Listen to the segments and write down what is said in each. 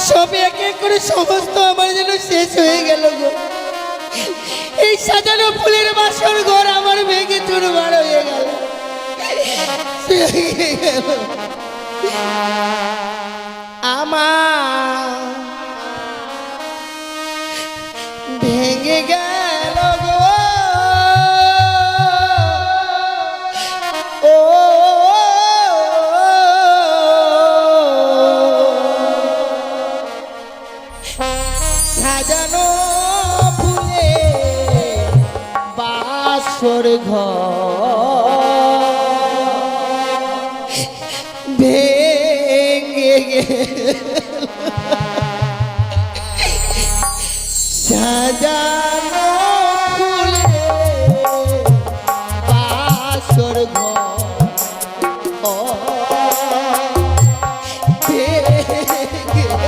সব এক এক করে সমস্ত আমার যেন শেষ হয়ে গেল গো। এই সাজানো ফুলের বাসর ঘর আমার ভেঙে চুরমার হয়ে গেল। আমার ভেঙে গেল গো। ও সাজানো ফুলে বাসর ঘর ভেঙে গেল। সাজানো ফুলে বাসর ঘর ভেঙে গেল।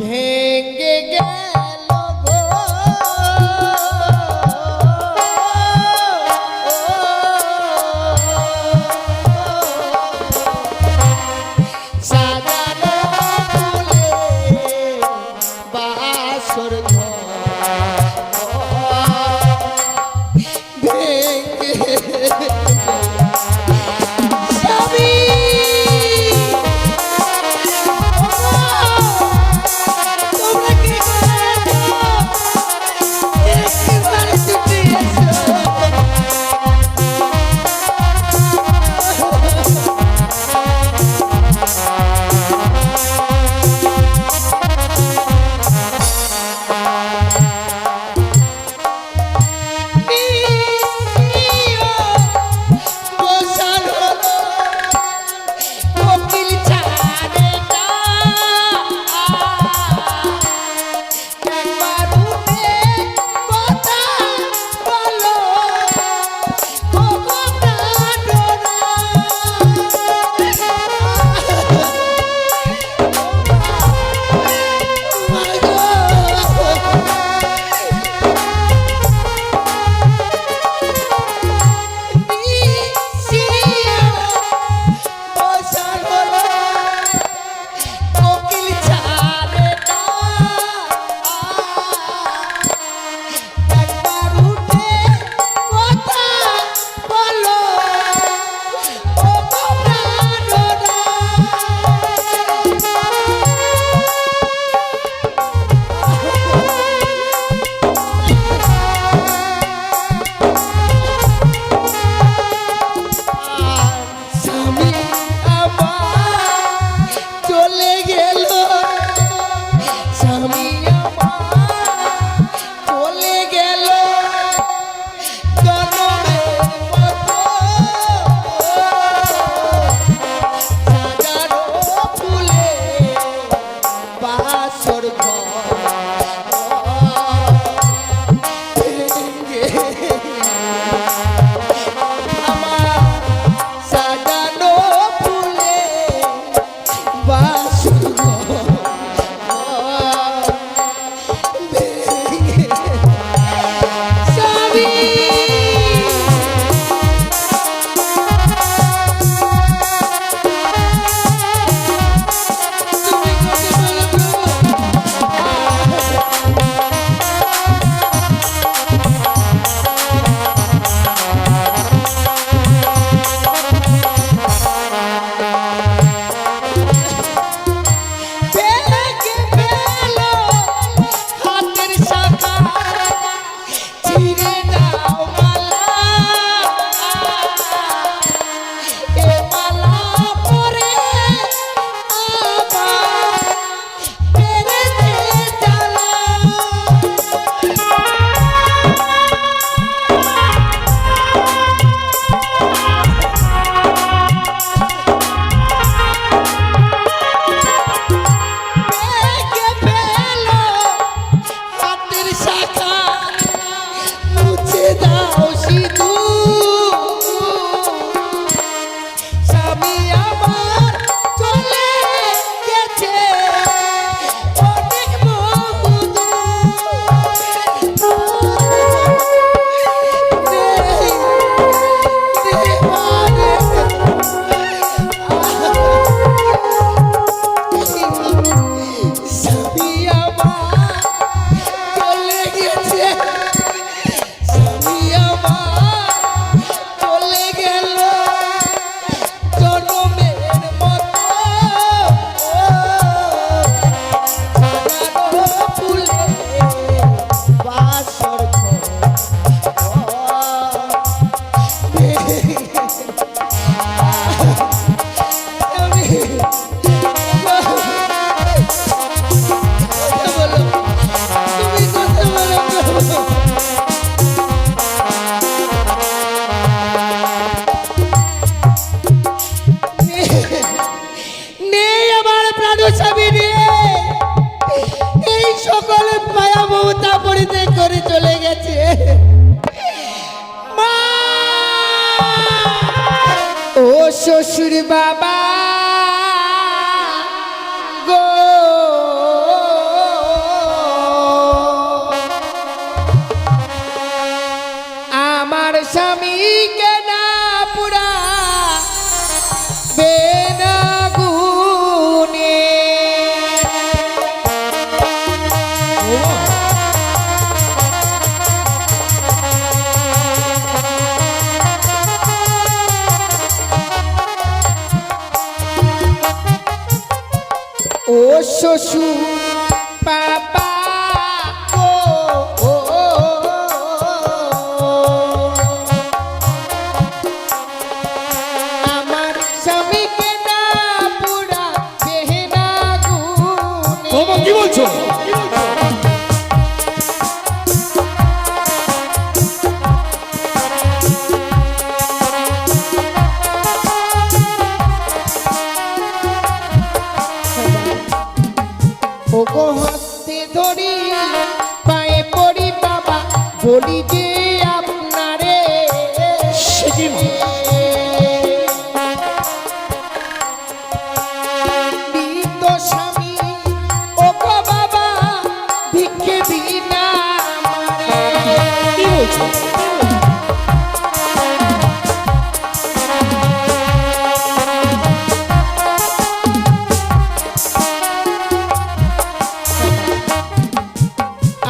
ভেঙে গেল গো। সাজানো ফুলে বাসর ঘর ভেঙে করে চলে গেছে। মা, ও শ্বশুর বাবা গো, আমার স্বামীকে না পুরা বেনাগুনে। ও শ্বশুর বাবা গো, আমার স্বামীকে না পুরা বেনাগুনে। কি বলছো? ওগো হাতে ধরি পায়ে পড়ি বাবা, বলি যে আপনারে মৃত স্বামী ওগো বাবা ভিক্ষে বিনা আমারে। কি বলছো?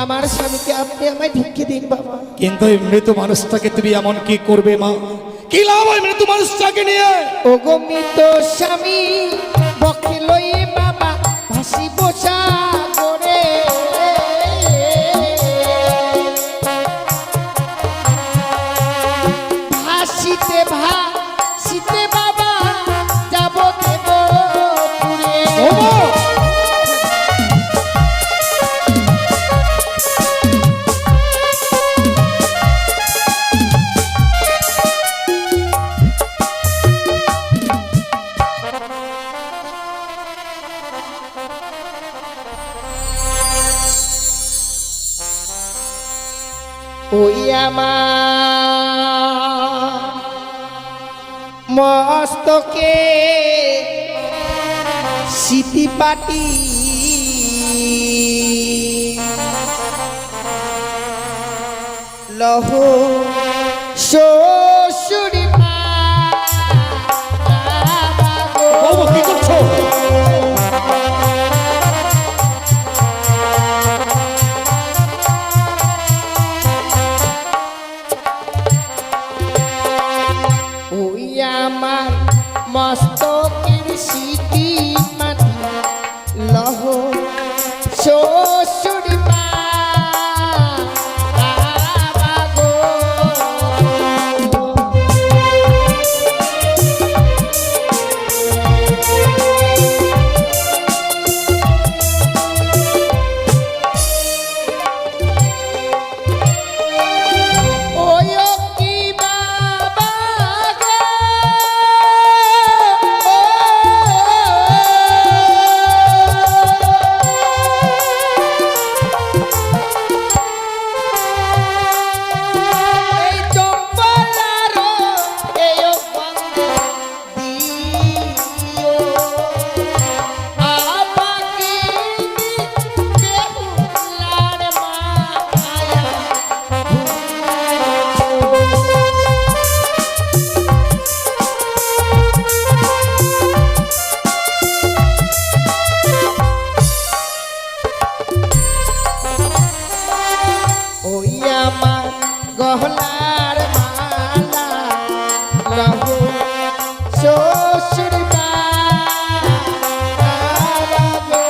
আমার স্বামীকে আপনি আমায় ভিক্ষে দিন বাবা। কিন্তু এই মৃত মানুষটাকে তুমি এমন কি করবে মা? কি লাভ হয় মৃত মানুষটাকে নিয়ে? ওগো মৃত স্বামী বকে লয়ে বাবা ভাসি বসা করে। ভাসিতে ভাসিতে বাবা যাব দেব পুরে। ওই আমার মস্তকে সিটি পাটি লহ শ্বশুরি মা বাবা কি করছো? ওই আমার মস্তকের সিটি মাটি লহ শ্বশুর মা বাবা গো। ওই কি বাবা গো, এই চম্পলারো এই বন্দে দিও আপাকে দেহুলার মায়া। ওই আমার গহনার মালা লহ শ্বশুর বাবা গো।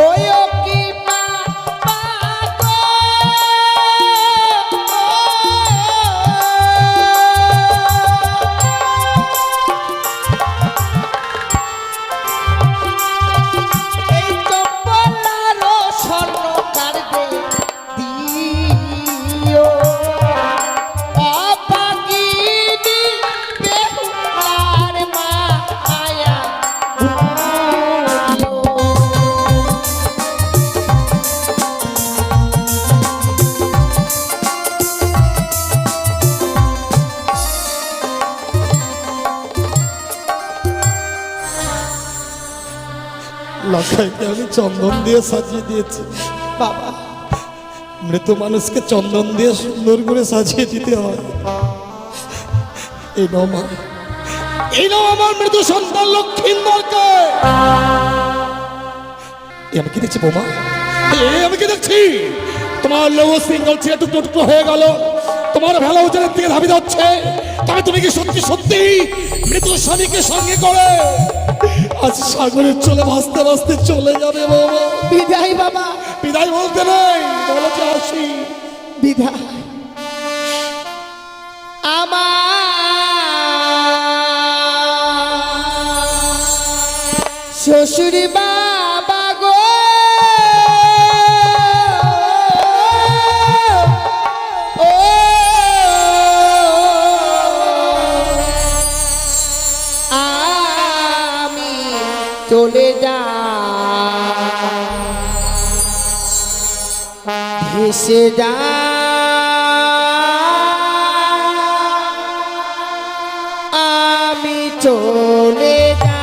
ওই কি বাবা গো, লখাইকে আমি চন্দন দিয়ে সাজিয়ে দিয়েছি। বাবা মৃত মানুষকে চন্দন দিয়ে সুন্দর করে সাজিয়ে দিতে হয়। এই নাও মা, এই নাও আমার মৃত সন্তান লক্ষিন্দরকে। আমি কি দেখছি বৌমা? আমি কি দেখছি? তোমার লৌহ সিঙ্গল ছেলে টুকরো টুকরো হয়ে গেল, তোমার ভেলা উজানের দিকে ধাবি যাচ্ছে। তবে তুমি কি সত্যি সত্যি মৃত স্বামীকে সঙ্গে করে আজ সাগরের চলে ভাসতে ভাসতে চলে যাবে বাবা? বিদায় বাবা। বিদায় বলতে নেই, বলো যে আসি। বিদায়। আমার শ্বশুর বাবা গো, ও আমি চলে যা ভেসে যা আমি চলে যা।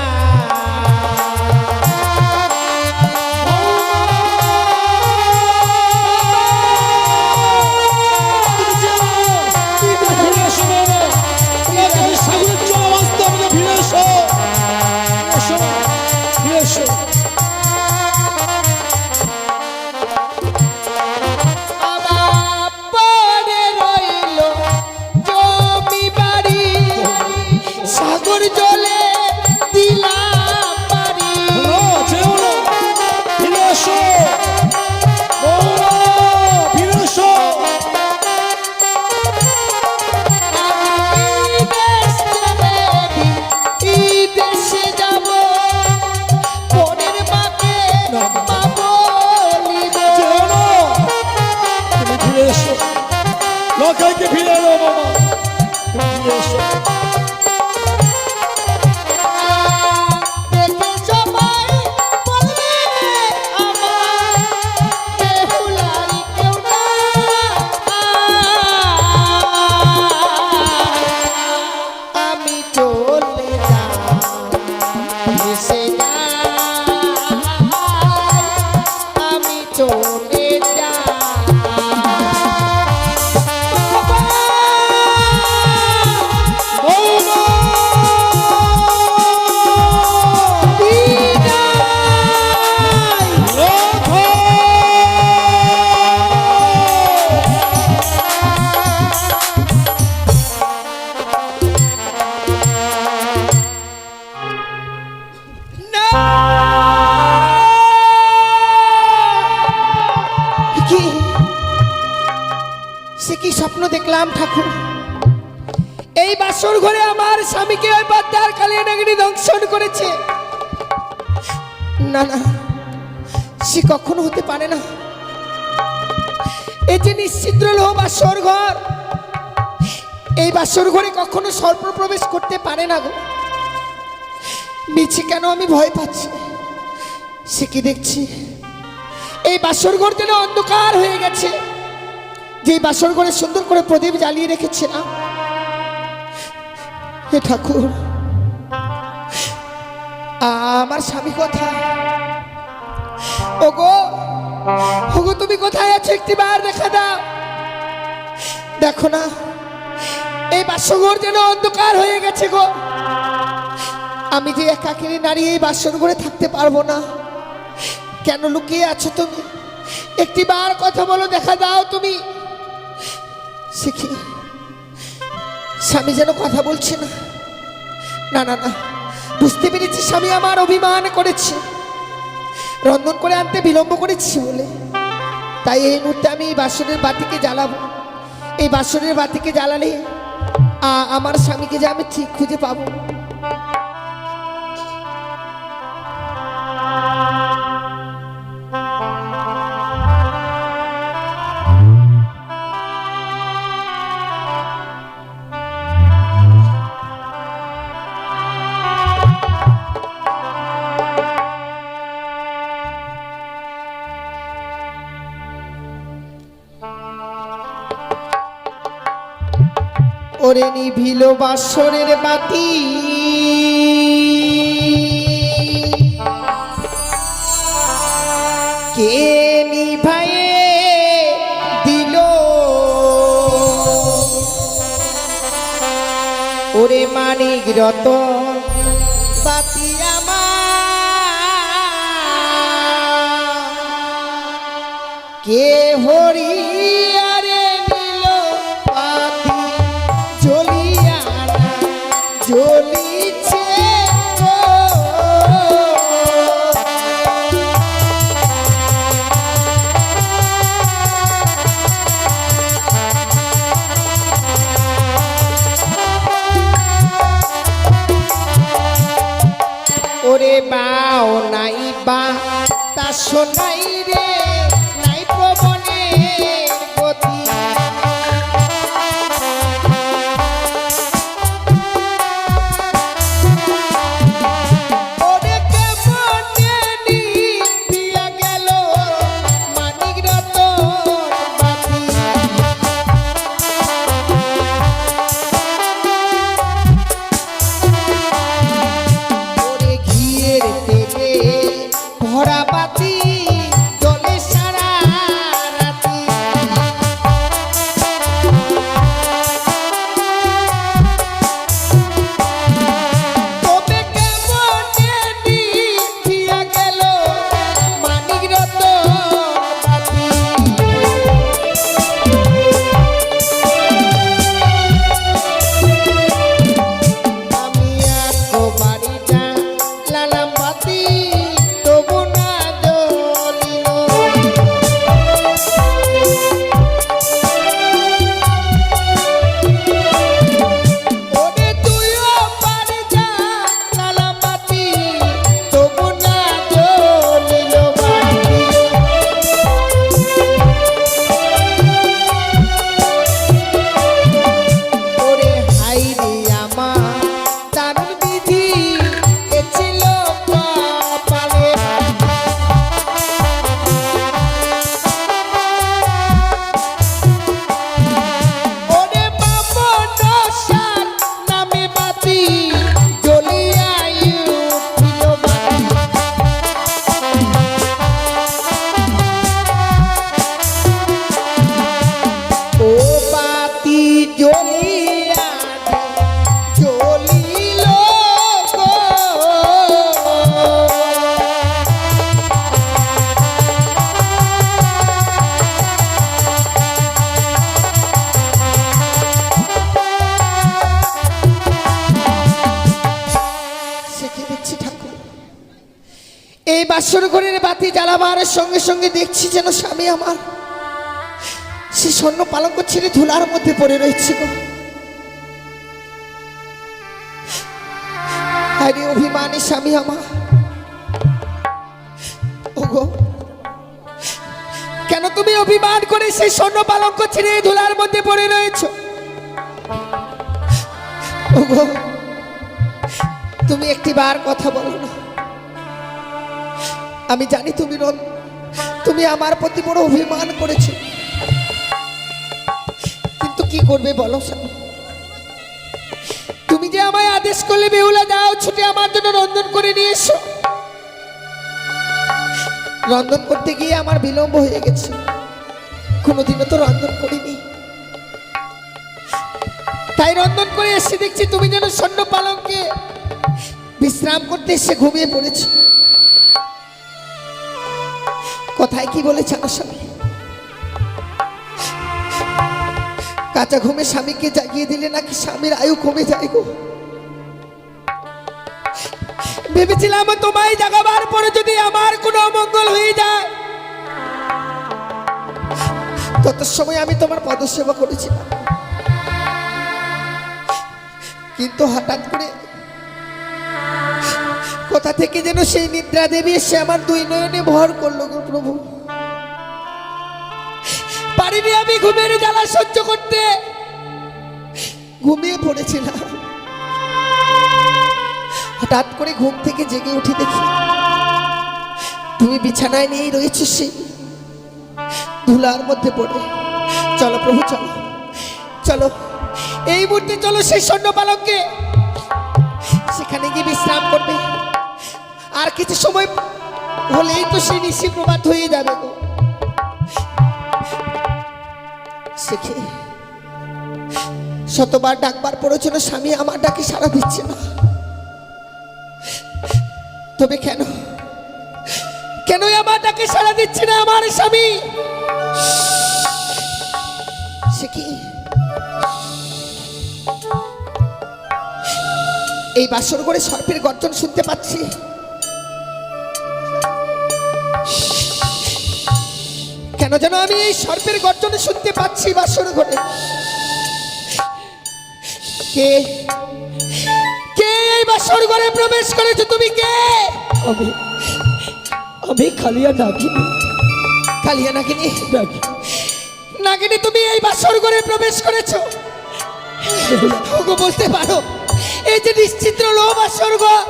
আমার পরে রইল জমি বাড়ি, সাগর জলে দিলাম পারি। আমি দেশ ছেড়ে দেশে যাব, পরের মাকে মা বলিব। তুমি ফিরে এসো, লখাইকে ফিরে এলো বাবা, তুমি ফিরে এসো। দেখে সবাই বলবে আমার বেহুলারি কেউ না। আমি চলে যাই ভেসে যাই, আমি চলে যাই। সে কি স্বপ্ন দেখলাম ঠাকুর? এই বাসর ঘরে আমার স্বামীকে ওই বাদ্দার কালিয়া নাগিনী দংশন করেছে। না না, সে কখনো হতে পারে না। এই যে নিশ্চিদ্র লোহ বাসর ঘর, এই বাসর ঘরে কখনো সর্প প্রবেশ করতে পারে না গো। মিছে কেন আমি ভয় পাচ্ছি? সে কি দেখছি? এই বাসর ঘর যেন অন্ধকার হয়ে গেছে। যে বাসর ঘরে সুন্দর করে প্রদীপ জ্বালিয়ে রেখেছিলাম, হে ঠাকুর আমার স্বামী কোথায়? ওগো ওগো, তুমি কোথায় আছো? একটিবার দেখা দাও। দেখো না, এই বাসর যেন অন্ধকার হয়ে গেছে গো। আমি যে একাকিনী নারী, এই বাসর ঘরে থাকতে পারবো না। কেন লুকিয়ে আছো তুমি? একটিবার কথা বলো, দেখা দাও তুমি। শিখি স্বামী যেন কথা বলছে না। না না না, বুঝতে পেরেছি স্বামী আমার অভিমান করেছে, রন্ধন করে আনতে বিলম্ব করেছি বলে। তাই এই মুহূর্তে আমি এই বাসনের বাতিকে জ্বালাবো। এই বাসনের বাতিকে জ্বালালে আমার স্বামীকে যে আমি ঠিক খুঁজে পাবো। ওরে নিভিল বাসরের বাতি, ওরে মানিক রতন বাতি আমার কে হরিয়ারে নিল পাতি জ্বলিয়া না জ্বলিছে গো। ওরে বাও নাই বা তা শোনাই রে নাই প্রবনে গতি ওরে কেমনে নিভিয়া গেল মানিক রতন বাতি ওরে ঘিয়ের তেলে ভরা বাতি জলে সারা রাতি তবে কেমনে নিভিয়া গেল মানিক রতন বাতি আমি আজকে বাড়িটা লালাম বাতি তবু না জ্বলিল। ওরে তুইও বাড়ি যা লালাম বাতি তবু না জ্বলিল বাতি। ওরে হাই রে আমার দারুণ বিধি এ ছিল কপালে। ওরে বামনসার নামে বাতি জ্বলিয়া উঠিল বাতি। ও বাতি জ্বলিয়া জ্বলিল গো। সেকে দেখছি ঠাকুর এই বাসর ঘরের বাতি জ্বালাবার সঙ্গে সঙ্গে দেখছি যেন স্বামী আমার সে স্বর্ণ পালঙ্ক ছেড়ে ধুলার মধ্যে পড়ে রয়েছে গো। আরে অভিমানী স্বামী আমার ওগো কেন তুমি অভিমান করে সেই স্বর্ণ পালঙ্ক ছেড়ে এই ধুলার মধ্যে পড়ে রয়েছ? ওগো তুমি একটিবার কথা বলো না। আমি জানি তুমি আমার প্রতি বড় অভিমান করেছো, কিন্তু কি করবে বলো স্বামী? তুমি যে আমায় আদেশ করলে বেহুলা যাও ছুটে আমার জন্য রন্ধন করে নিয়ে এসো। রন্ধন করতে গিয়ে আমার বিলম্ব হয়ে গেছে, কোনোদিনও তো রন্ধন করিনি। তাই রন্ধন করে এসে দেখছি তুমি যেন স্বর্ণ পালঙ্কে বিশ্রাম করতে এসে ঘুমিয়ে পড়েছো। কথায় কি বলেছে আমার স্বামী? কাঁচা ঘুমে স্বামীকে জাগিয়ে দিলে নাকি স্বামীর আয়ু কমে যায় গো। ভেবেছিলাম তোমায় জাগাবার পরে যদি আমার কোনো অমঙ্গল হয়ে যায়, তত সময় আমি তোমার পদসেবা করেছিলাম। কিন্তু হঠাৎ করে কোথা থেকে যেন সেই নিদ্রা দেবী এসে আমার দুই নয়নে ভর করলো গো প্রভু। পারিনি আমি ঘুমের জ্বালা সহ্য করতে, ঘুমিয়ে পড়েছিলাম। হঠাৎ করে ঘুম থেকে জেগে উঠে দেখি তুমি বিছানায় নিয়েই রয়েছো সেই ধুলার মধ্যে পড়ে। চলো প্রভু চলো চলো, এই মুহূর্তে চলো সেই স্বর্ণ পালঙ্কে, সেখানে গিয়ে বিশ্রাম করবে। আর কিছু সময় হলেই তো সেই নিশি প্রভাত হয়ে যাবে গো। শতবার ডাকবার পরেও যেন স্বামী আমার ডাকে সাড়া দিচ্ছে না। তবে কেন কেন আমার ডাকে সাড়া দিচ্ছে না আমার স্বামী? সে কি এই বাসর ঘরে সর্পের গর্জন শুনতে পাচ্ছি? কেন যেন আমি এই সর্পের গর্জন শুনতে পাচ্ছি বাসর ঘরে? কে কে এই বাসর ঘরে প্রবেশ করেছো? তুমি কে? আমি কালিয়া নাগিনী। কালিয়া নাগিনী? নাগিনী, তুমি এই বাসর ঘরে প্রবেশ করেছো? ওগো, বলতে পারো এই যে নিশ্চিত্র লো বাসর ঘর,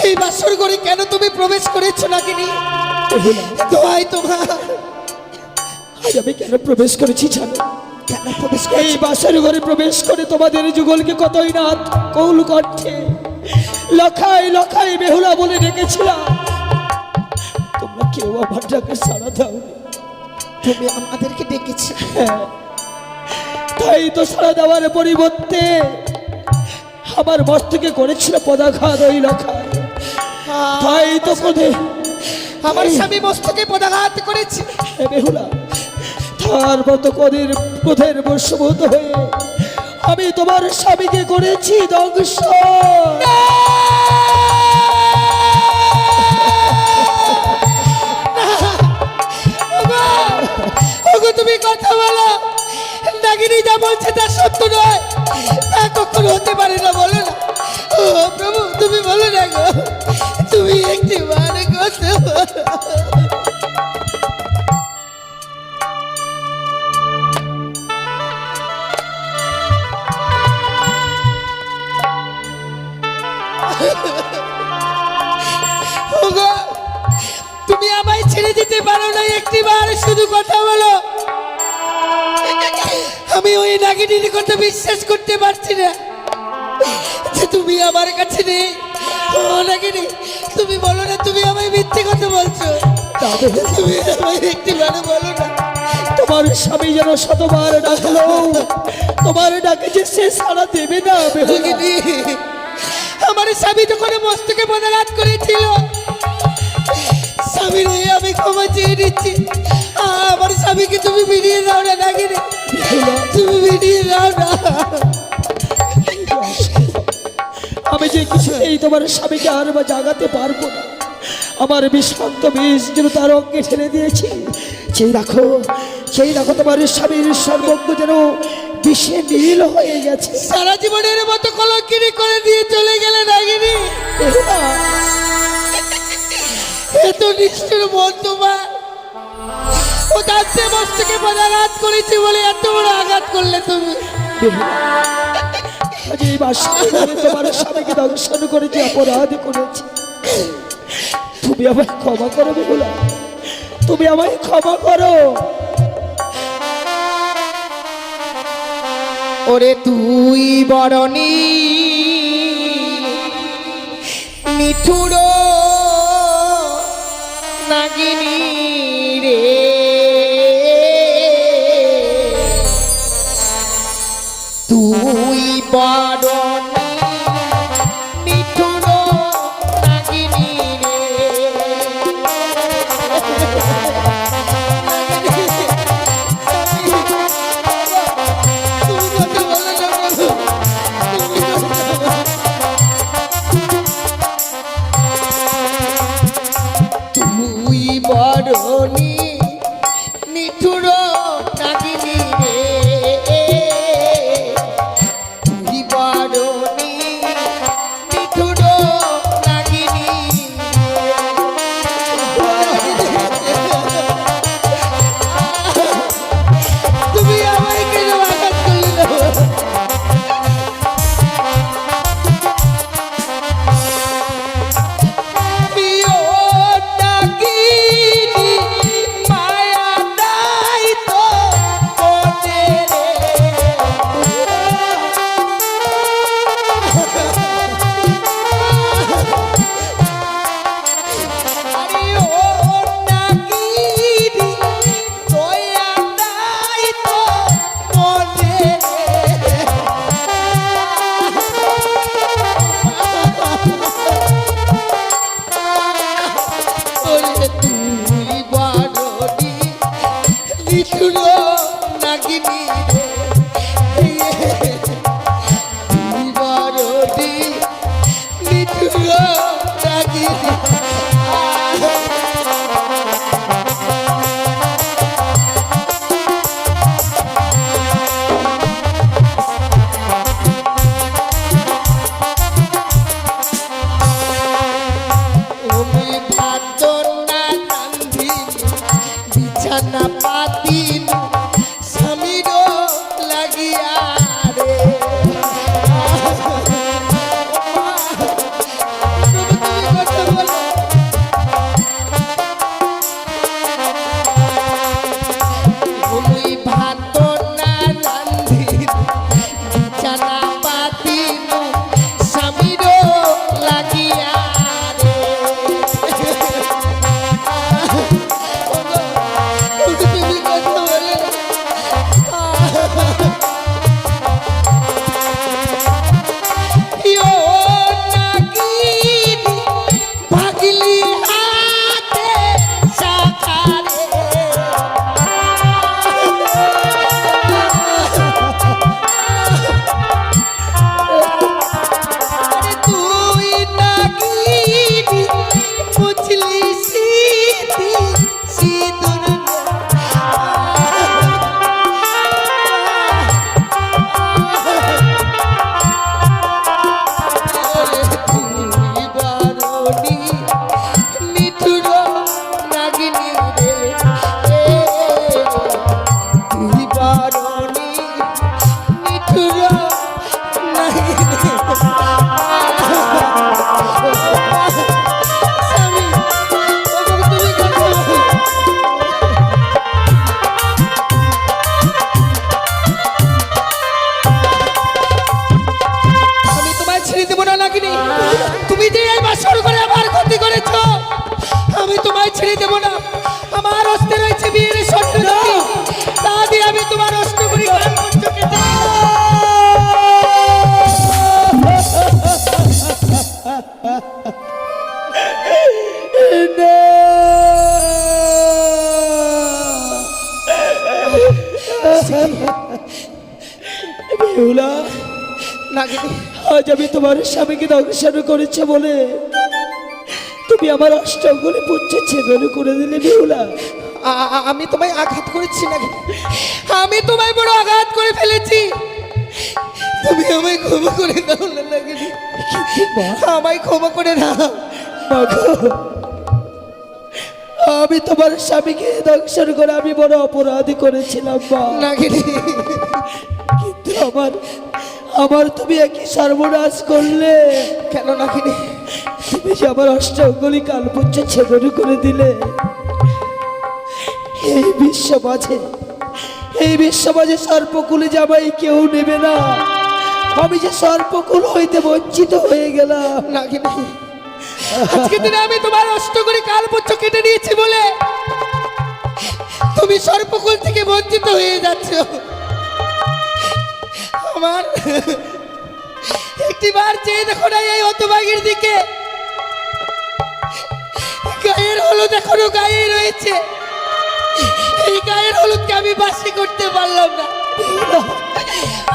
এই বাসর ঘরে কেন তুমি প্রবেশ করেছো নাগিনী? দোহাই তোমার। আজ আমি কেন প্রবেশ করেছি জানো? কেন প্রবেশ এই করেছো? বাসর ঘরে প্রবেশ করে তোমাদের যুগলকে কতই না কৌল কণ্ঠে লখাই লখাই বেহুলা বলে ডেকেছিলাম। তোমরা কেউ আমার ডাকে সাড়া দাওনি। তুমি আমাদেরকে ডেকেছি। হ্যাঁ, তাই তো সাড়া দেওয়ার পরিবর্তে আমার মস্তকে করেছিল পদাঘাত ওই লখাই। তাই তো ক্রোধে আমার স্বামী মস্তকে পদাঘাত করেছে। বেহুলা, তার মতো ক্রোধের বশীভূত হয়ে আমি তোমার স্বামীকে করেছি ধ্বংস। ওগো, তুমি কথা বলো। নাগিনী যা বলছে তা সত্য নয়, তা কখনো হতে পারে না। বলো না। ও প্রভু, তুমি বলো না গো, তুমি একটি মানে কথা বলো। ওগো, তুমি আমায় ছেড়ে দিতে পারো না? একটিবার শুধু কথা বলো। আমি ওই নাগিনীর কথা বিশ্বাস করতে পারছি না যে তুমি আমার কাছে নেই। ও নাগিনী, তুমি বলো না তুমি আমায় মিথ্যে কথা বলছো? তুমি আমায় একটিবার বলো না। তোমার স্বামী যেন শতবার ডাকলো, তোমার ডাকে যে সে সাড়া দেবে না। নাগিনী, আমার স্বামী যখন মস্তকে পদাঘাত করেছিল, স্বামীর হয়ে আমি ক্ষমা চেয়ে নিচ্ছি। আমার স্বামীকে তুমি ফিরিয়ে দাও না নাগিনী, তুমি ফিরিয়ে দাও না। আমি যে কিছুতেই তোমার স্বামীকে আর বা জাগাতে পারবো না। আমার বিষাক্ত বিষ যেন তার অঙ্গে ঠেলে দিয়েছি। সেই দেখো তোমার স্বামীর সর্বজ্ঞ যেন বিষে নীল হয়ে গেছে। সারা জীবনের মতো কলঙ্কিনী করে দিয়ে চলে গেলে নাগিনী। এত নিষ্ঠুর মন তোমার। ও তার চেয়ে মস্তকে পদাঘাত করেছি বলে এত বড় আঘাত করলে তুমি। আজ এই বাসরে তোমার স্বামীকে দংশন করে যে অপরাধ করেছি, তুমি আমায় ক্ষমা করো বেহুলা, তুমি আমায় ক্ষমা করো। ওরে তুই বরণী মিঠুর নাগিনী রে, তুই বরণী মিঠুর নাগিনী রে। তুই বরণী নিঠুর নাগিনী রে, তুই বরণী নাগিনী রে বড়দি নিঠুর নাগিনী তুমি ভাত না রান্ধি বিছানা পাতিন স্বামীর লাগিয়া রে তুমি কথা বলো তুমি ভাত না রান্ধি বিছানা পাতিন স্বামীর লাগিয়া রে তুমি কথা বলে ইয়ো নাগিনী ভাগলি হাতে শাখারে আরে তুই নাগিনী বুঝলি সিদ্ধি সিঁদুর তুই বারণী নিঠুর নাগিনী রে তুই বারণী নিঠুর নাগিনী স্বামী তুমি কথা বলো। আমি তোমায় ছেড়ে দেবো না নাগিনী তুমি যে এই বাসর করে আমার ক্ষতি করেছ আমি তোমায় ছেড়ে দেবো না আমার অস্তে রয়েছে বিয়ের স্বপ্ন তা দিয়ে আমি তোমার অষ্ট করি বেহুলা, নাগিনী আজ আমি তোমার স্বামীকে দংশন করেছে বলে তুমি আমার অষ্টগুলি পুচ্ছে ছেদন করে দিলে বেহুলা। আমি তোমায় আঘাত করেছি নাকি আমি তোমায় বড় আঘাত করে ফেলেছি তুমি আমায় ক্ষমা করে দাও না নাগিনী আমায় ক্ষমা করে দাও মাগো, আমি তোমার স্বামীকে দংশন করে আমি বড় অপরাধী করেছিলাম মা। নাগিনী কিন্তু আমার তুমি একই সর্বনাশ করলে। কেন নাগিনী তুমি যে আমার অষ্টগুলি কালপুচ্ছ ছেদন করে দিলে। এই বিশ্বমাঝে সর্পকুলে যাবাই কেউ নেবে না। আমি যে সর্পকুল হইতে বঞ্চিত হয়ে গেলাম। নাগিনী আজকে দিনে আমি তোমার অষ্ট করে কালপুচ্ছ কেটে নিয়েছি বলে তুমি সর্পকুল থেকে বঞ্চিত হয়ে যাচ্ছ। আমার একটিবার চেয়ে দেখো না এই হতভাগীর দিকে গায়ের হলুদ এখনো গায়ে রয়েছে এই গায়ের হলুদকে আমি বাসি করতে পারলাম না।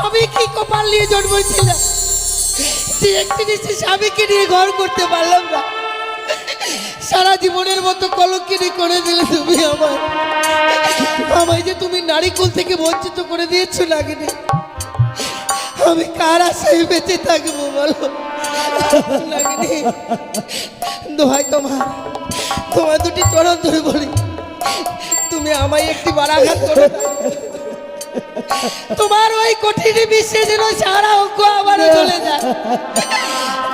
আমি কি কপাল নিয়ে জন্মেছিলাম যে একটি নিশ্চি স্বামীকে নিয়ে ঘর করতে পারলাম না। সারা জীবনের মতো কলঙ্কিনী করে দিলে তুমি আমায় যে তুমি নারীকুল থেকে বঞ্চিত করে দিয়েছো নাগিনী। আমি কার আশায় বেঁচে থাকবো বলো নাগিনী। দোহাই তোমার দুটি চরণ ধরে বলি তুমি আমায় একটি বার আঘাত করো না। তোমার ওই কঠিন বিশ্বে যেন সারা অঙ্ক আমারও চলে যায়।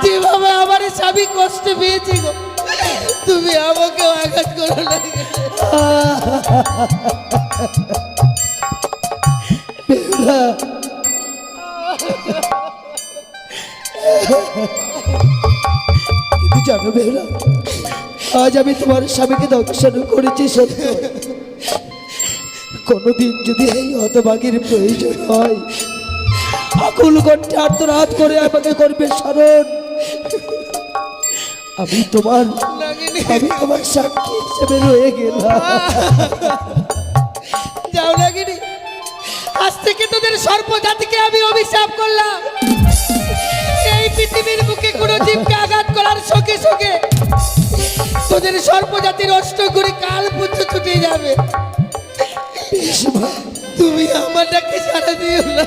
যেভাবে আমার স্বামী কষ্ট পেয়েছি গো তুমি আমাকে আঘাত করো না। কিন্তু জানো বেহুলা, আজ আমি তোমার স্বামীকে দংশন করেছি সত্য। কোনদিন যদি এই হতভাগীর প্রয়োজন হয় আকুল কণ্ঠে আর্তনাদ করে আমাকে করবে স্মরণ। আমি তোমার সাক্ষী হিসেবে রয়ে গেলাম। যাও নাগিনী আজ থেকে তোদের সর্প জাতিকে আমি অভিশাপ করলাম, এই পৃথিবীর বুকে কোনো জীবকে আঘাত করার সঙ্গে সঙ্গে তোদের সর্প জাতির অষ্ট করে কাল পুত্র ছুটে যাবে। তুমি আমারটাকে সারা দিও না।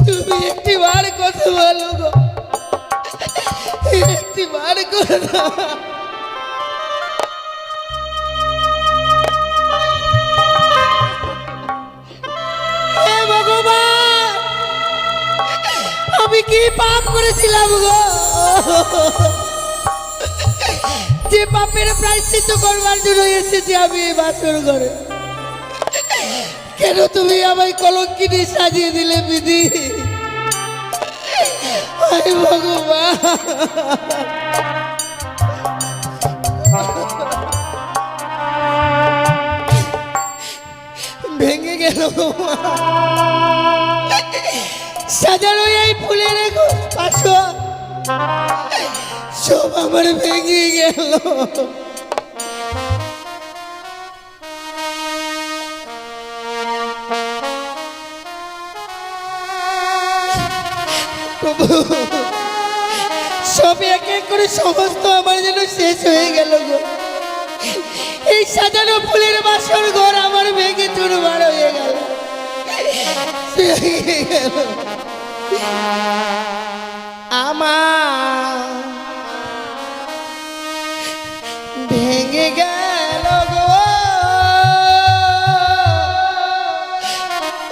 তুমি একটি বার কথা বলো গো, একটি বার কথা। হে ভগবান, আমি কি পাপ করেছিলাম গো, যে পাপের প্রায়শ্চিত্ত করবার জন্য এসেছি আমি এই বাসর ঘরে? কেন তুমি আমায় কলঙ্কিনী সাজিয়ে দিলে বিধি? হায় ভগবান, ভেঙে গেল সাজানো এই ফুলের পাশো, সব আমার ভেঙে গেল। প্রভু, সব এক এক করে সমস্ত আমার যেন শেষ হয়ে গেল গো। এই সাজানো ফুলের বাসর ঘর আমার ভেঙে চুরমার হয়ে গেল, ভেঙে গেল। আমার ভেঙে গেল গো,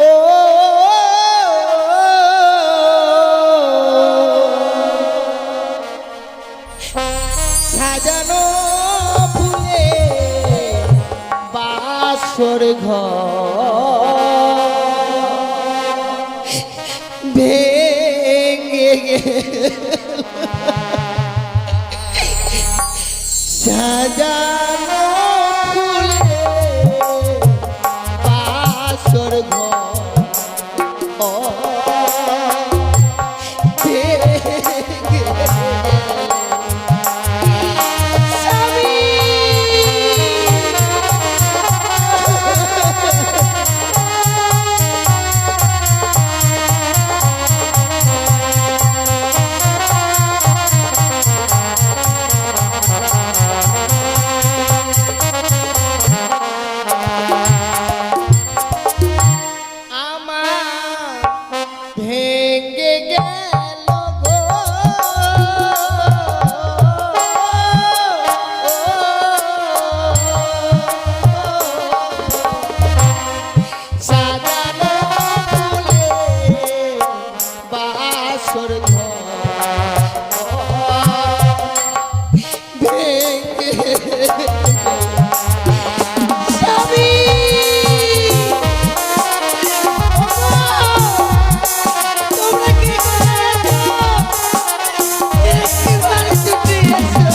ও সাজানো ফুলে বাসর ঘর ভেঙে গেল, সাজানো ফুলে বাসর ঘর ভেঙে গেল। স্বামী, ভেঙে গেল গো, সাজানো ফুলে বাসর ঘর ভেঙে গেল। স্বামী, তোমরা কি করেছো? একবার ছুটে এসো।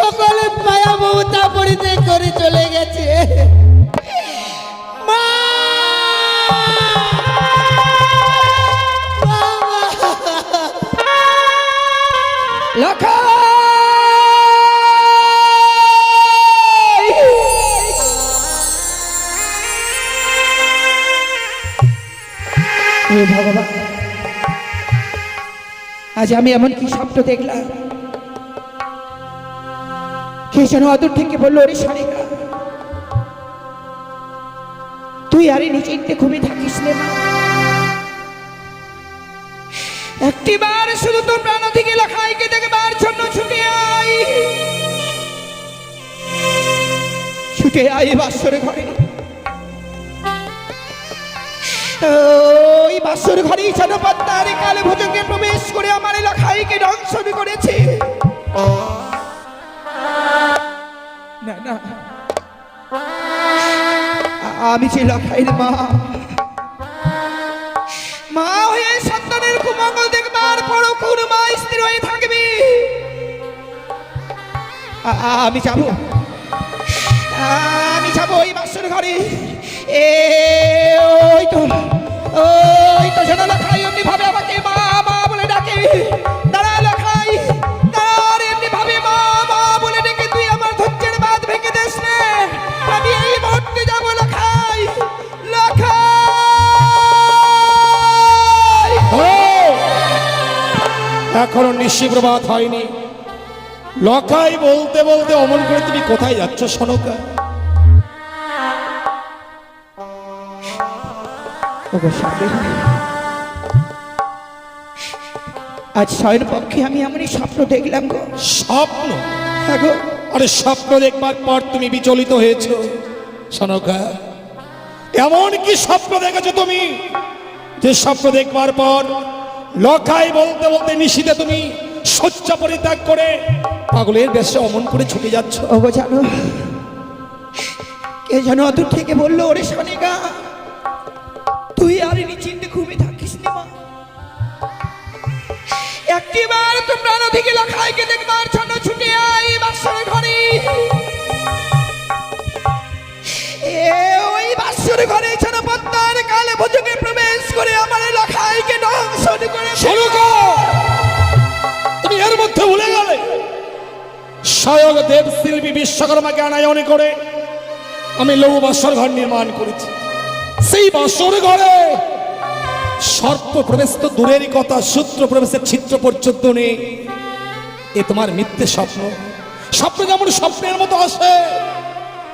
সকল মায়া মমতা পরিত্যাগ করে চলে গেছে। মা! হে ভগবান, আজ আমি এমন কি স্বপ্ন দেখলাম। কে যেন অদূর থেকে বললো, ওরে সারিকা, তুই আরে নিচিন্তে ঘুমিয়ে থাকিস রে মা। একটিবার শুধু তো প্রাণ থেকে লখাইকে দেখবার জন্য ছুটে আই, ছুটে আয় বাসর ঘরে। ওই বাসর ঘরেই যেন পদ্মার কালে ভোজকে প্রবেশ করে আমার লখাইকে দংশন করেছে। না না, আমি যে লখাইয়ের মা, মা হয়ে সন্তানের কুমঙ্গল দেখবার পর কোন মা স্থির হয়ে থাকবে? আমি যাব, আমি যাব ওই বাসর ঘরে। ওই তো যেন লখাই এমনি ভাবে আমাকে মা মা বলে ডাকে। দাঁড়া লখাই, দাঁড়া, এমনি ভাবে মা মা বলে ডেকে তুই আমার ধৈর্যের বাঁধ ভেঙে দিস না। আমি এই মুহূর্তে যাব লখাই, লখাই। এখনো নিশিপ্রভাত হয়নি, লখাই বলতে বলতে অমন করে তুমি কোথায় যাচ্ছ সনকা? আজ শয়ের পক্ষে আমি এমনই স্বপ্ন দেখলাম গো। স্বপ্ন? হ্যাঁ গো। আরে স্বপ্ন দেখবার পর তুমি বিচলিত হয়েছো সনকা? এমন কি স্বপ্ন দেখেছো তুমি যে স্বপ্ন দেখবার পর লখাই বলতে বলতে নিশিতে তুমি শয্যা পরিত্যাগ করে পাগলের বেশে অমন করে ছুটে যাচ্ছ? ওগো জানো, কে যেন অদূর থেকে বললো, ওরে সনিকা, তুই আর নিশ্চিন্তে ঘুমিয়ে থাকিস না মা। একটিবার তো প্রাণ থেকে লখাইকে দেখবার জন্য ছুটে আই বাসর ঘরে। ওই বাসর ঘরে যেন পদ্মার কালে ভোজকে প্রবেশ করে আমার লখাইকে দংশন করে। সনকা, তুমি এর মধ্যে ভুলে গেলে স্বয়ং দেব শিল্পী বিশ্বকর্মাকে আনায়নে করে আমি লৌহ বাসর ঘর নির্মাণ করেছি। সেই বাসর ঘরে সর্প প্রবেশ তো দূরেরই কথা, সূত্র প্রবেশের ছিদ্র পর্যন্ত নেই। এ তোমার মিথ্যে স্বপ্ন। স্বপ্ন যেমন স্বপ্নের মতো আসে,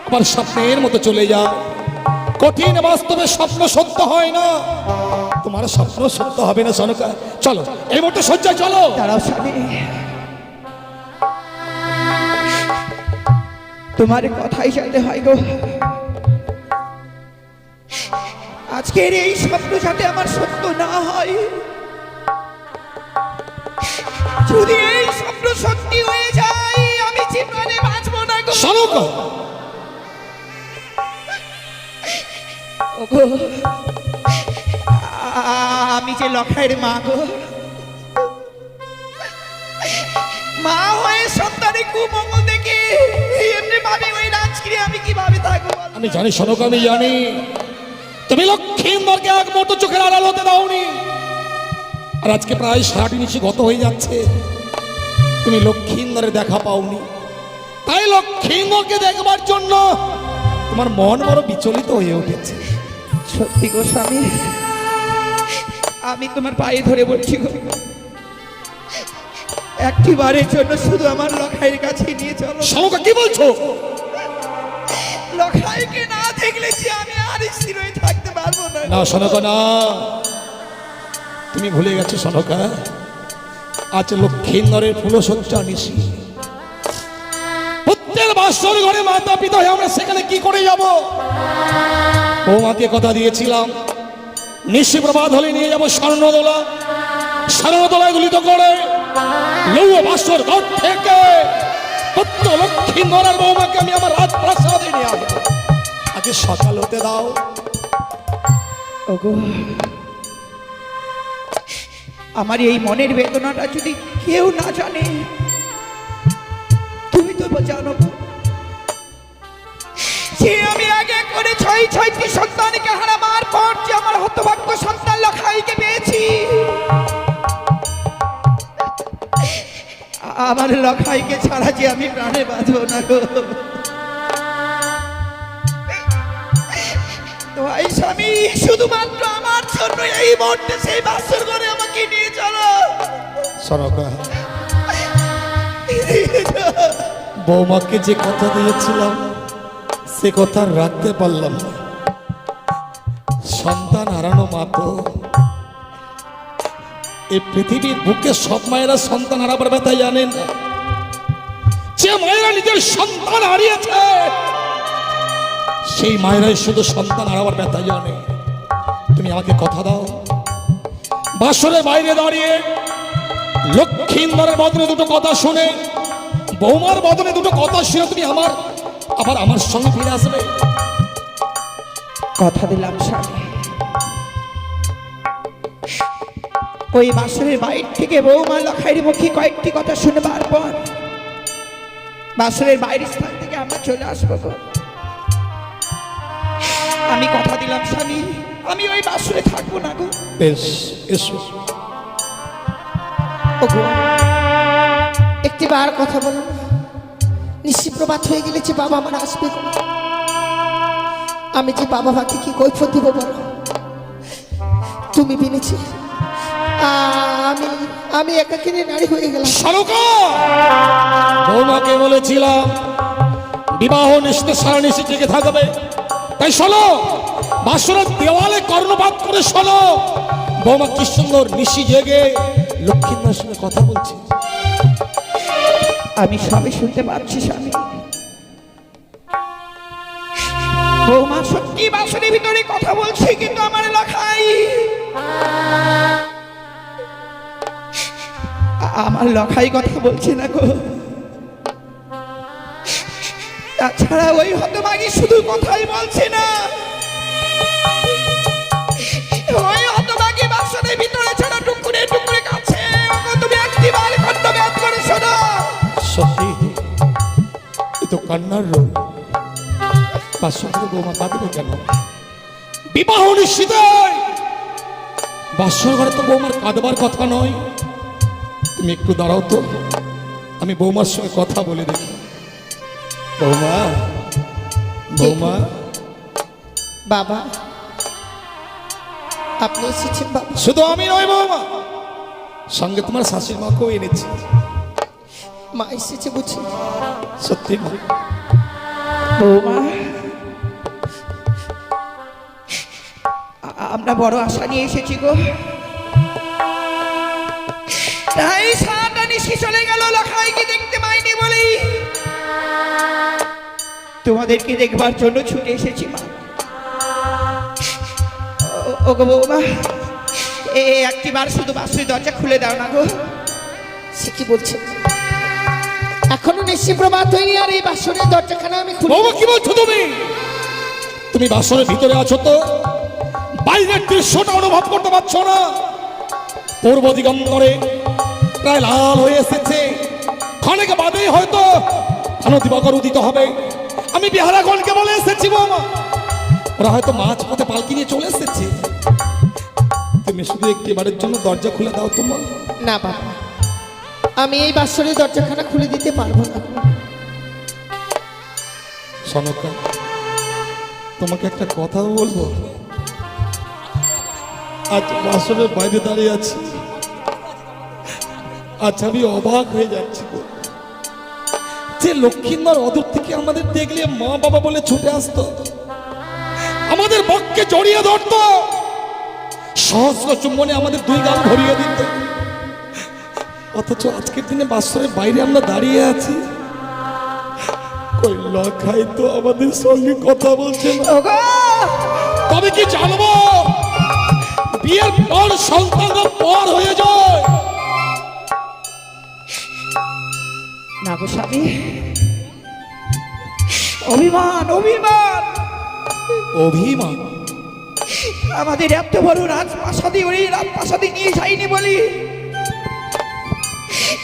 আবার স্বপ্নের মতো চলে যায়। কঠিন বাস্তবে স্বপ্ন সত্য হয় না, তোমার স্বপ্ন সত্য হবে না সনকা। চলো এই মুহূর্তে শয্যায় চলো। দাঁড়াও স্বামী, তোমার কথাই জানতে হয় গো। আজকের এই স্বপ্ন যাতে আমার সত্য না হয়। যদি এই স্বপ্ন সত্যি হয়ে যায়, আমি জীবনে বাঁচবো না গো। সনকা, ওগো, আমি যে লখাইয়ের মা গো, মা হয়ে সন্তানের কুমঙ্গল দেখে এমনি ভাবে ওই রাজগৃহে আমি কিভাবে থাকবো? আমি জানি সনকা, আমি জানি তুমি লক্ষ্মীন্দরকে এক মতো চোখের আড়াল হতে দাওনি। আর আজকে প্রায় 6টি নিশি গত হয়ে যাচ্ছে, তুমি লক্ষ্মীন্দরের দেখা পাওনি। তাই লক্ষ্মীন্দরকে দেখবার জন্য তোমার মন বড় বিচলিত হয়ে উঠেছে। সত্যি গো স্বামী, আমি তোমার পায়ে ধরে বলছি গো, একটি বারের জন্য শুধু আমার লখাইয়ের কাছে নিয়ে চলো। সনকা, কি বলছো? লখাইকে না দেখলে যে আমি আর স্থির হয়ে থাকতে পারবো না। না সনকা, না, তুমি ভুলে গেছো সনকা। আজ লক্ষ্মীন্দরের ফুলসজ্জা নিশি, প্রত্যেক বাসর ঘরে মাতা পিতা হয়ে আমরা সেখানে কি করে যাব? বৌমাকে কথা দিয়েছিলাম, নিশি প্রভাত হলে নিয়ে যাবো স্বর্ণদোলা। স্বর্ণদোলায় গুলিত করে লৌহ বাসর ঘর থেকে প্রত্যেক লক্ষ্মীন্দরের বৌমাকে আমি আমার রাজপ্রাসাদে নিয়ে আসবো। আগে সকাল হতে দাও। ওগো, আমার এই মনের বেদনাটা যদি কেউ না জানে, তুমি তো জানো? যে আমি আগে করে ছয়টি সন্তানকে হারাবার পর যে আমার হতভাগ্য সন্তান লখাইকে পেয়েছি, আমার লখাইকে ছাড়া যে আমি প্রাণে বাঁচব না গো। ভাই স্বামী, শুধুমাত্র আমার জন্য এই মুহূর্তে সেই বাসর ঘরে আমাকে নিয়ে চলো। সনকা, বৌমাকে যে কথা দিয়েছিলাম সে কথা রাখতে পারলাম না। সন্তান হারানো মা তো এই পৃথিবীর বুকে সব মায়েরা সন্তান হারাবার ব্যথা জানেন না। যে মায়েরা নিজের সন্তান হারিয়েছে সেই মায়েরাই শুধু সন্তান হারাবার ব্যথা জানে। তুমি আমাকে কথা দাও, বাসরের বাইরে দাঁড়িয়ে লক্ষ্মীন্দরের বদনে দুটো কথা শুনে, বৌমার বদনে দুটো কথা শুনে তুমি আবার আমার সঙ্গে ফিরে আসবে। কথা দিলাম স্বামী, ওই বাসরের বাইর থেকে বৌমা লখাইয়ের মুখে কয়েকটি কথা শুনবার পর বাসরের বাইরের স্থান থেকে আমরা চলে আসবো গো। আমি কথা দিলাম স্বামী, আমি ওই বাসরে থাকবো না গো। বেশ, এসো। ওগো, একটি বার কথা বলো, নিশি প্রভাত হয়ে গেলে যে বাবা আমার আসবে গো। আমি যে বাবা মাকে কি কৈফিয়ত দিব বলো? তুমি বিনেছি আমি একাকিনী নারী হয়ে গেলাম। শালুকা, বৌমাকে বলেছিলাম বিবাহ নিশ্চিত সারা নিশ্চিত জেগে থাকবে, তাই শোনো, বাসরের দেওয়ালে কর্ণপাত করে শোনো, বৌমা কি সুন্দর নিশি জেগে লক্ষ্মীন্দরের সঙ্গে কথা বলছে। আমি সবই শুনতে পাচ্ছি স্বামী। বৌমা সত্যি বাসনের ভিতরে কথা বলছে, কিন্তু আমার লখাই কথা বলছে না গো। তাছাড়া ওই হতভাগী শুধু কথাই বলছে না, ওই হতভাগী বাসনের ভিতরে ছাড়া টুকুরে টুকুরে কাছে। তুমি একটি বার কণ্ঠপাত করে শোনো। সত্যি এ তো কান্নার রোল। বাসরে বৌমা কাঁদবে কেন? বিবাহ নিশ্চিত, বাসর ঘরে তো বৌমার কাঁদবার কথা নয়। তুমি একটু দাঁড়াও তো, আমি বৌমার সঙ্গে কথা বলে দেখি। বৌমা, বৌমা। বাবা, আপনি এসেছেন বাবা? শুধু আমি নয় বৌমা, সঙ্গে তোমার শাশুড়ি মাকেও এনেছি। মা এসেছে বুঝি? সত্যি মা। বৌমা, আমরা বড় আশা নিয়ে এসেছি গো। তাই সারাটা নিশি চলে গেল লখাইকে দেখতে পাইনি বলেই তোমাদেরকে দেখবার জন্য ছুটে এসেছি মা। ও গো বৌমা, একটিবার শুধু বাসুর দরজা খুলে দাও না গো। সে কি বলছে? এখনো নিশি প্রভাত হয়নি আর এই বাসনের দরজাখানা আমি খুলে। বৌমা কি বলছো তুমি? তুমি বাসনের ভিতরে আছো তো বাইরের দৃশ্যটা অনুভব করতে পারছো না? পূর্ব দিগন্তরে প্রায় লাল হয়ে এসেছে, ক্ষণিক বাদেই হয়তো দিবাকর উদিত হবে। আমি বিহারাগণকে বলে এসেছি বৌমা, ওরা হয়তো মাছ পথে পালকি নিয়ে চলে এসেছে। তুমি শুধু একটিবারের জন্য দরজা খুলে দাও তোমার। না বাবা, আমি এই বাসনের দরজাখানা খুলে দিতে পারবো না। সনকা, তোমাকে একটা কথা বলবো। আজ বাসনের বাইরে দাঁড়িয়ে আছি, আজ আমি অবাক হয়ে যাচ্ছি গো। যে লক্ষ্মীন্দর অদূর থেকে আমাদের দেখলে মা বাবা বলে ছুটে আসতো, আমাদের বক্ষে জড়িয়ে ধরতো, সহস্র চুম্বনে আমাদের দুই গাল ভরিয়ে দিত। অথচ আজকের দিনে বাসরের বাইরে আমরা দাঁড়িয়ে আছি, কই লখাই তো আমাদের সঙ্গে কথা বলছে না। তবে কি জানবো, বিয়ের পর সন্তানরা পর হয়ে যায় না গো স্বামী। অভিমান অভিমান অভিমান। আমাদের এত বড় রাজপ্রাসাদে ওই রাজপ্রাসাদে নিয়ে যায়নি বলি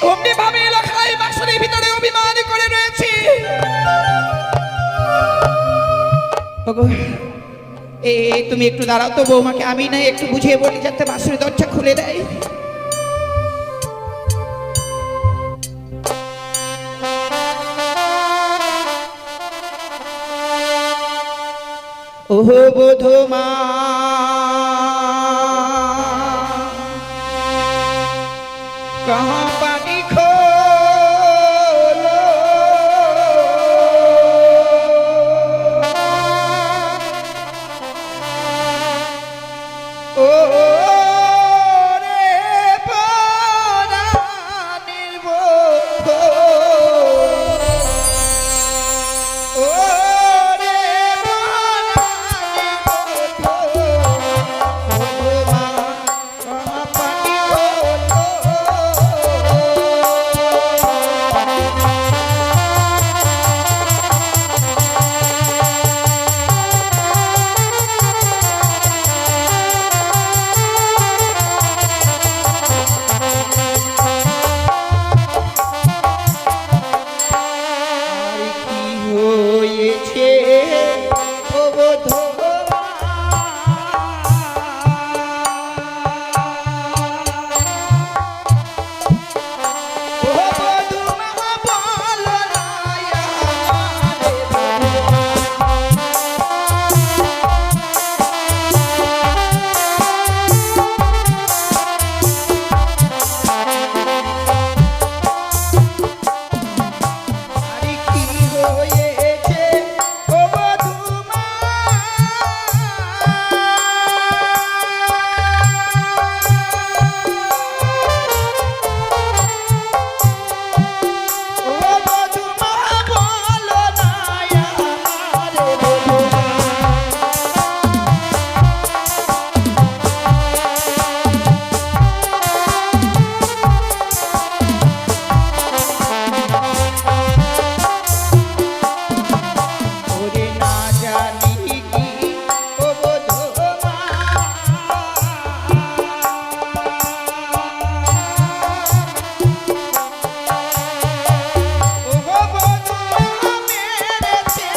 অমনি ভাবে লখাই বাসনের ভিতরে অভিমান করে রয়েছে। ওগো, তুমি একটু দাঁড়াও তো বৌমাকে, আমি না একটু বুঝিয়ে বলি যাতে বাসনের দরজা খুলে দেয়। ওহো বধূমা, कहाँ पानी खोलो, ओ रे प्राणेर बंधु, ओ रे प्राणेर बंधु, बधूमा कहाँ पानी खोलो। আর কি হয়েছে ও বধূমা, ও বধূমা বলো না আমারে বধূমা। আরে কি হয়েছে ও বধূমা, ও বধূমা বলো না আমারে বধূমা। ওরে না জানি কি ও বধূমা, ও বধূমা মেরেছে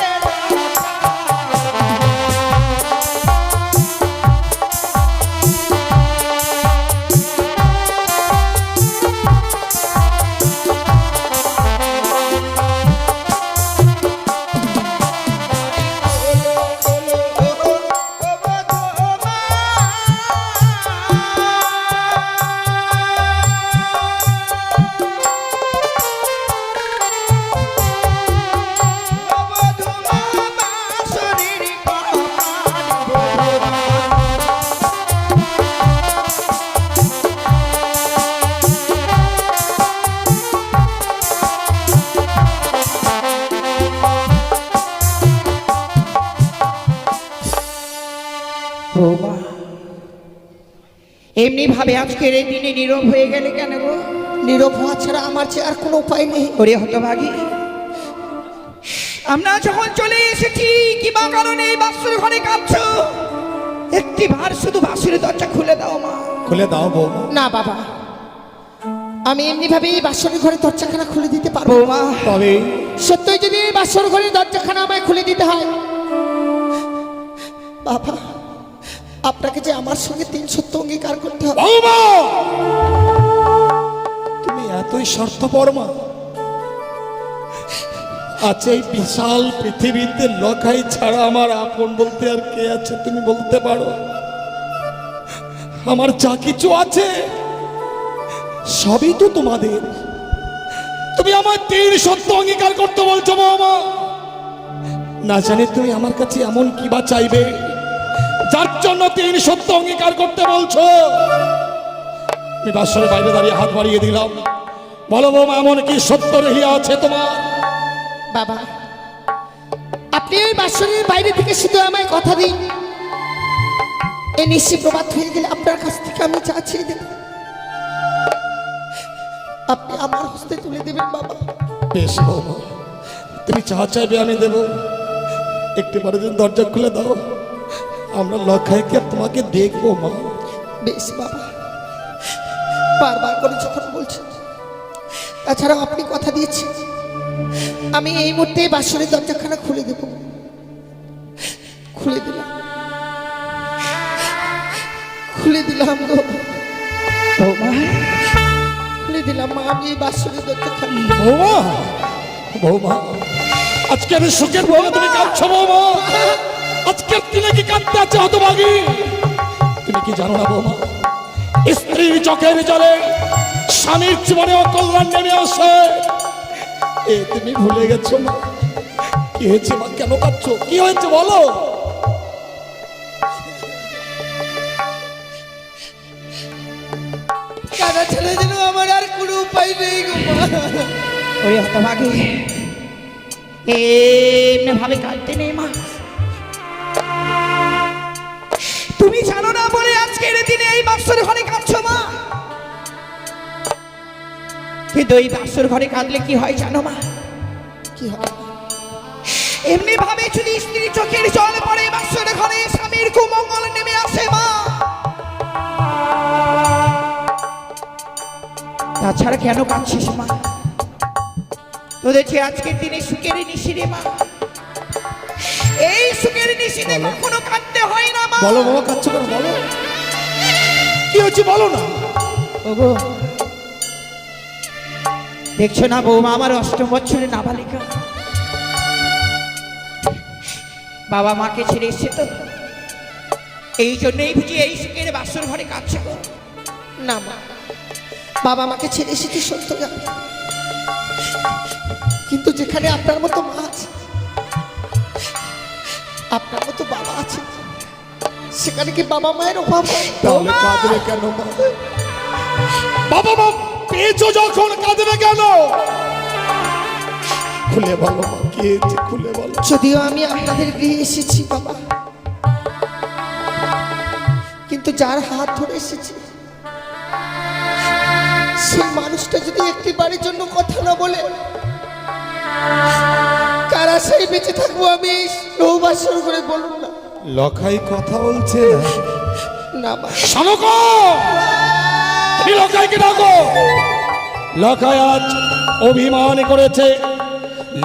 বৌমা, এমনি ভাবে আজকের এই দিনে নীরব হয়ে গেলে কেন গো? নীরব হওয়া ছাড়া আমার যে আর কোনো উপায় নেই। ওরে হতভাগী, আমরা যখন চলে এসেছি কিবা কারণে এই বাসুর ঘরে কাঁদছো, একটি বার শুধু বাসুরের দরজা খুলে দাও মা। খুলে দাও বৌমা। না বাবা, আমি এমনি ভাবে এই বাসনের ঘরে দরজাখানা খুলে দিতে পারবো। বৌমা, তবে সত্যই যদি এই বাসর ঘরে দরজাখানা আমায় খুলে দিতে হয়, বাবা আপনাকে যে আমার সঙ্গে ৩ সত্য অঙ্গীকার করতে হবে। বৌমা, তুমি এতই স্বার্থপর মা? আচ্ছা, এই বিশাল পৃথিবীতে লখাই ছাড়া আমার আপন বলতে আর কে আছে তুমি বলতে পারো? আমার যা কিছু আছে সবই তো তোমাদের। তুমি আমার ৩ সত্য অঙ্গীকার করতে বলছো বৌমা? না জানি তুমি আমার কাছে এমন কি বা চাইবে যার জন্য ৩ সত্য অঙ্গীকার করতে বলছো? আমি বাসরের বাইরে দাঁড়িয়ে হাত বাড়িয়ে দিলাম। বলো বৌমা, এমন কি সত্য রহিয়া আছে তোমার? বাবা আপনি ওই বাসনের বাইরে থেকে শুধু আমায় কথা দিন, এই নিশ্চিত প্রবাদ হয়ে গেলে আপনার কাছ থেকে আমি চা চেয়ে দেব, আপনি আমার হস্তে তুলে দেবেন বাবা। বেশ বৌমা, তুমি চা চাইবে আমি দেব। একটু পরে দিন দরজা খুলে দাও, আমরা লখাইকে তোমাকে দেখবো মা। বেশ বাবা, বারবার করে যখন বলছেন তাছাড়া আপনি কথা দিয়েছেন আমি এই মুহূর্তে বাসনের দরজাখানা খুলে দেব। খুলে দিলাম, খুলে দিলাম গো, বৌমা খুলে দিলাম মা, আমি এই বাসনের দরজাখানা। বৌমা, বৌমা, আজকে আমি সুখের বলে তুমি কাঁদছো বৌমা? আজকের দিনে কি কাঁদতে আছে হতভাগী? তুমি কি জানো না বৌমা, স্ত্রীর চোখের জলে স্বামীর জীবনে অকল্যাণ নেমে আসে। এ তুমি ভুলে গেছো মা? কি হয়েছে মা, কেন কাঁদছো? কি হয়েছে বলো? কাদা ছেড়ে দিল, আমার আর কোনো উপায় নেই গো মা। ওরে হতভাগী, এমনি ভাবে কাঁদতে নেই মা। তুমি জানো না বলে আজকের দিনে এই বাসর ঘরে কাঁদছো মা। কিন্তু এই বাসর ঘরে কাঁদলে কি হয় জানো মা? কি হবে? এমনি ভাবে যদি স্ত্রী চোখের জল পড়ে বাসর ঘরে স্বামীর কুমঙ্গল নেমে আসে মা। তাছাড়া কেন কাঁদছিস মা? তোদের যে আজকের দিনে সুখের নিশিরে মা, এই সুখের নিশিতে কখনো কাঁদতে হয় না মা। বলো বাবা, কাঁদছো কেন বলো? কি হয়েছে বলো না? ওগো, দেখছো না বৌমা আমার 8 বছরের নাবালিকা, বাবা মাকে ছেড়ে এসছে তো, এই জন্যই বুঝি এই সুখের বাসর ঘরে কাঁদছে গো। না মা, বাবা আমাকে ছেড়ে এসেছে সত্য জানি, কিন্তু যেখানে আপনার মতো মা আছে, আপনার মতো বাবা আছে, সেখানে কি বাবা মায়ের অভাব হয়? তাহলে কাঁদবে কেন মা? বাবা মা পেয়েছো যখন কাঁদবে কেন? খুলে বলো মা, কি হয়েছে খুলে বলো। যদিও আমি আপনাদের গৃহে এসেছি বাবা, কিন্তু যার হাত ধরে এসেছি সেই মানুষটা যদি একটি বাড়ির জন্য কথা না বলে, কারা সেই বেঁচে থাকবো আমি নৌবাসর করে বলুন না। লখাই কথা বলছে না মা, শানকো, তুমি লখাইকে ডাকো। লখাই আজ অভিমান করেছে,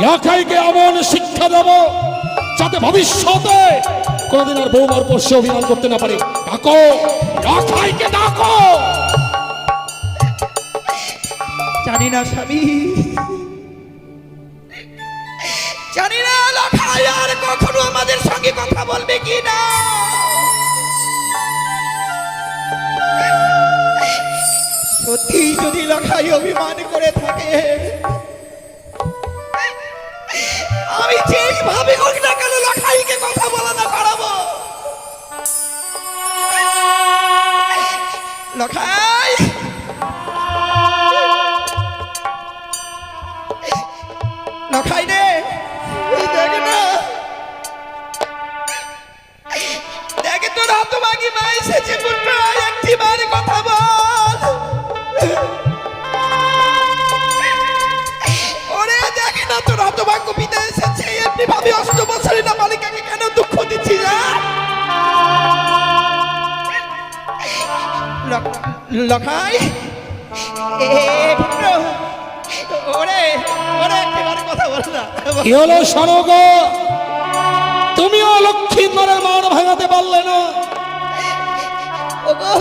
লখাইকে এমন শিক্ষা দেব যাতে ভবিষ্যতে কোনদিন আর বৌমার পক্ষে অভিমান করতে না পারে। ডাকো, লখাইকে ডাকো। জানি না স্বামী, জানি না লখাই আর কখনো আমাদের সঙ্গে কথা বলবে কি না। সত্যি যদি লখাই অভিমান করে থাকে, আমি যেইভাবে হোক না কেন লখাইকে কথা বলা না করাবো। লখাই, লখাই রে, এই দেখ না, দেখ তোর হতভাগী মা এসেছে, পুত্র একটি বার কথা বল। ওরে দেখ না, তোর হতভাগ্য পিতা এসেছে, এমনি ভাবে 8 বছরের না বালিকাকে কেন দুঃখ দিচ্ছিস? লখাই, এ পুত্র, ওরে ওরে একটিবার কথা বল না। কি হলো শানকো, তুমিও লক্ষ্মীন্দরের মান ভাঙাতে পারলে না? ওগো,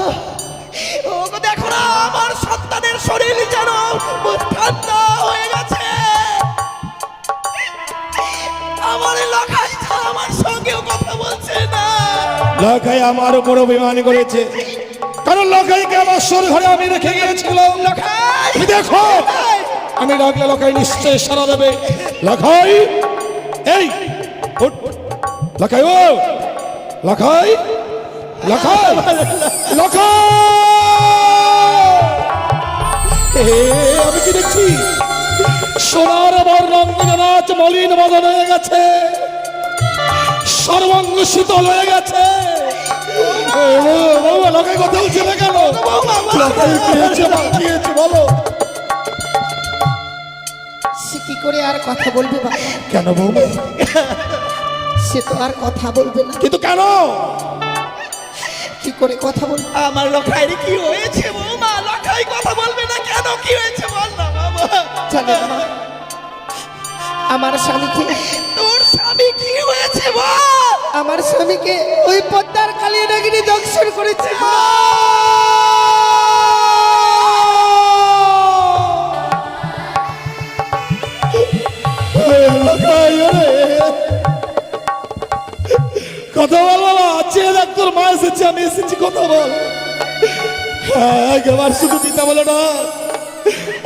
ওগো দেখো না, আমার সন্তানের শরীর যেন ঠান্ডা হয়ে গেছে। আমার লখাই আমার সঙ্গেও কথা বলছে না। লখাই আমার উপর অভিমান করেছে, কারণ লখাইকে আমার সর ঘরে আমি রেখে গিয়েছিলাম। লখাই, তুমি দেখো, আমি ডাকলে লখাই নিশ্চয় সারা দেবে। লখাই, এই উঠ, লখাই, ও লখাই, লখাই, লখাই, আমি কি দেখছি? সোনার বর্ণাঙ্গন নাচ মলিন বদন হয়ে গেছে, সর্বাঙ্গ শীতল হয়ে গেছে। লখাই কথা বলছে না কেন? লখাই কি হয়েছে বলো? সে কি করে আর কথা বলবে বাবা? কেন বৌমা? সে তো আর কথা বলবে না। কিন্তু কেন? কি করে কথা বলবে? আমার লখাইরে কি হয়েছে বৌমা? লখাই কথা বলবে না কেন? কি হয়েছে বল না বাবা। জানে না মা, আমার স্বামীকে, তোর স্বামী কি হয়েছে বল? আমার স্বামীকে ওই পদ্মার কালী নাগিনী দংশন করেছে গো। কথা বল বাবা, চেয়ে দেখ তোর মা এসেছে, আমি এসেছি, কথা বল। হ্যাঁ, একবার শুধু পিতা বলে না,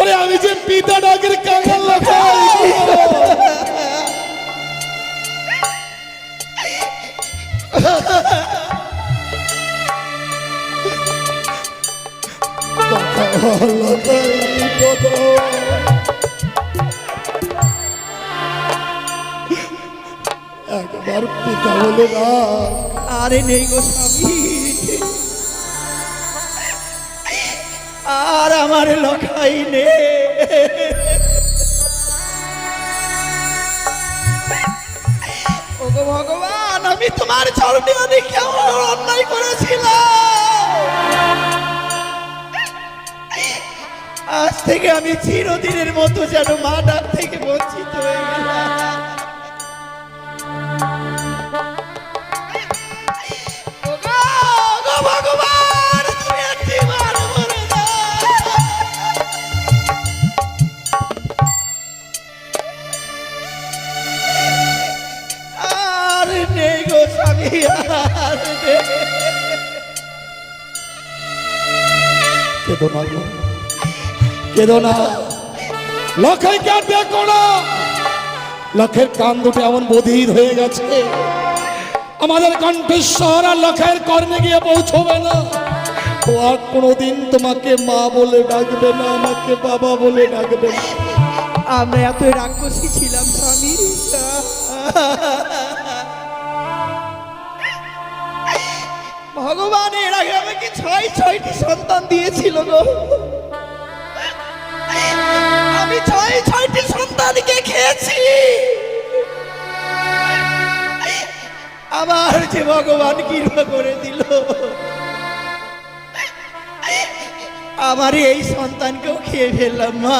ওরে আমি যে পিতা ডাকের কাঙাল লাগাই। একবার পিতা বলে না। আরে নেই গো স্বামী, আর আমার লখাই নেই। ওগো ভগবান, আমি তোমার চরণে অনেক কেমন অন্যায় করেছিলাম। আজ থেকে আমি চিরদিনের মতো যেন মা ডাক থেকে বঞ্চিত হয়ে গেলাম। ওগো, ওগো ভগবান, তুমি একটিবার বলে দাও। আর নেই গো স্বামী, আর নেই। কেঁদো না গো, কেঁদো না। লখাইকে আর দেখো না, লখের কান দুটো এমন বধির হয়ে গেছে, আমাদের কণ্ঠস্বর আর লখের কর্ণে গিয়ে পৌঁছবে না। ও আর কোনোদিন তোমাকে মা বলে ডাকবে না, আমাকে বাবা বলে ডাকবে না। আমরা এত রাক্ষসী ছিলাম স্বামী। ভগবান এর আগে আমাকে ছয়টি সন্তান দিয়েছিল গো। আমি ছয়টি সন্তানকে খেয়েছি। আবার যে ভগবান কৃপা করে দিল, আমার এই সন্তানকেও খেয়ে ফেললাম মা।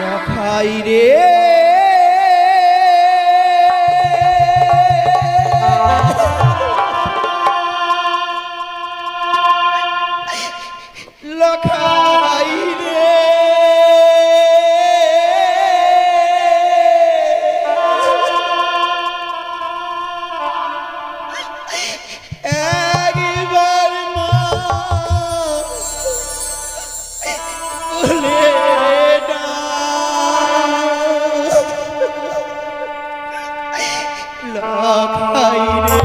লখাই রে, লখাই রে, একবার মা বলে লখাই রে।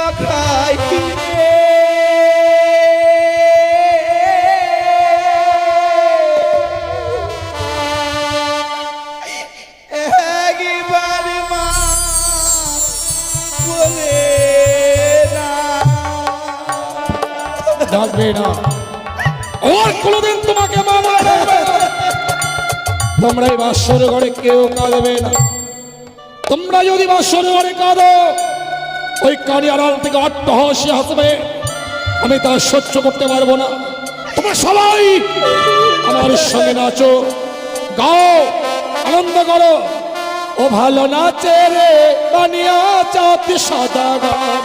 লখাই একবার মা বলে না ডাকবে না, আর কোনোদিন তোমাকে মা বলে ডাকবে না। তোমরা এই বাসর ঘরে কেউ কাঁদবে না। তোমরা যদি বাসর ঘরে কাঁদো, ওই কানি আড়াল থেকে অট্টহাসি হাসবে, আমি তা সহ্য করতে পারবো না। তোমরা সবাই আমার সঙ্গে নাচো, গাও, আনন্দ করো। ও ভালো নাচে রে বানিয়া চাঁদ সাদা গান,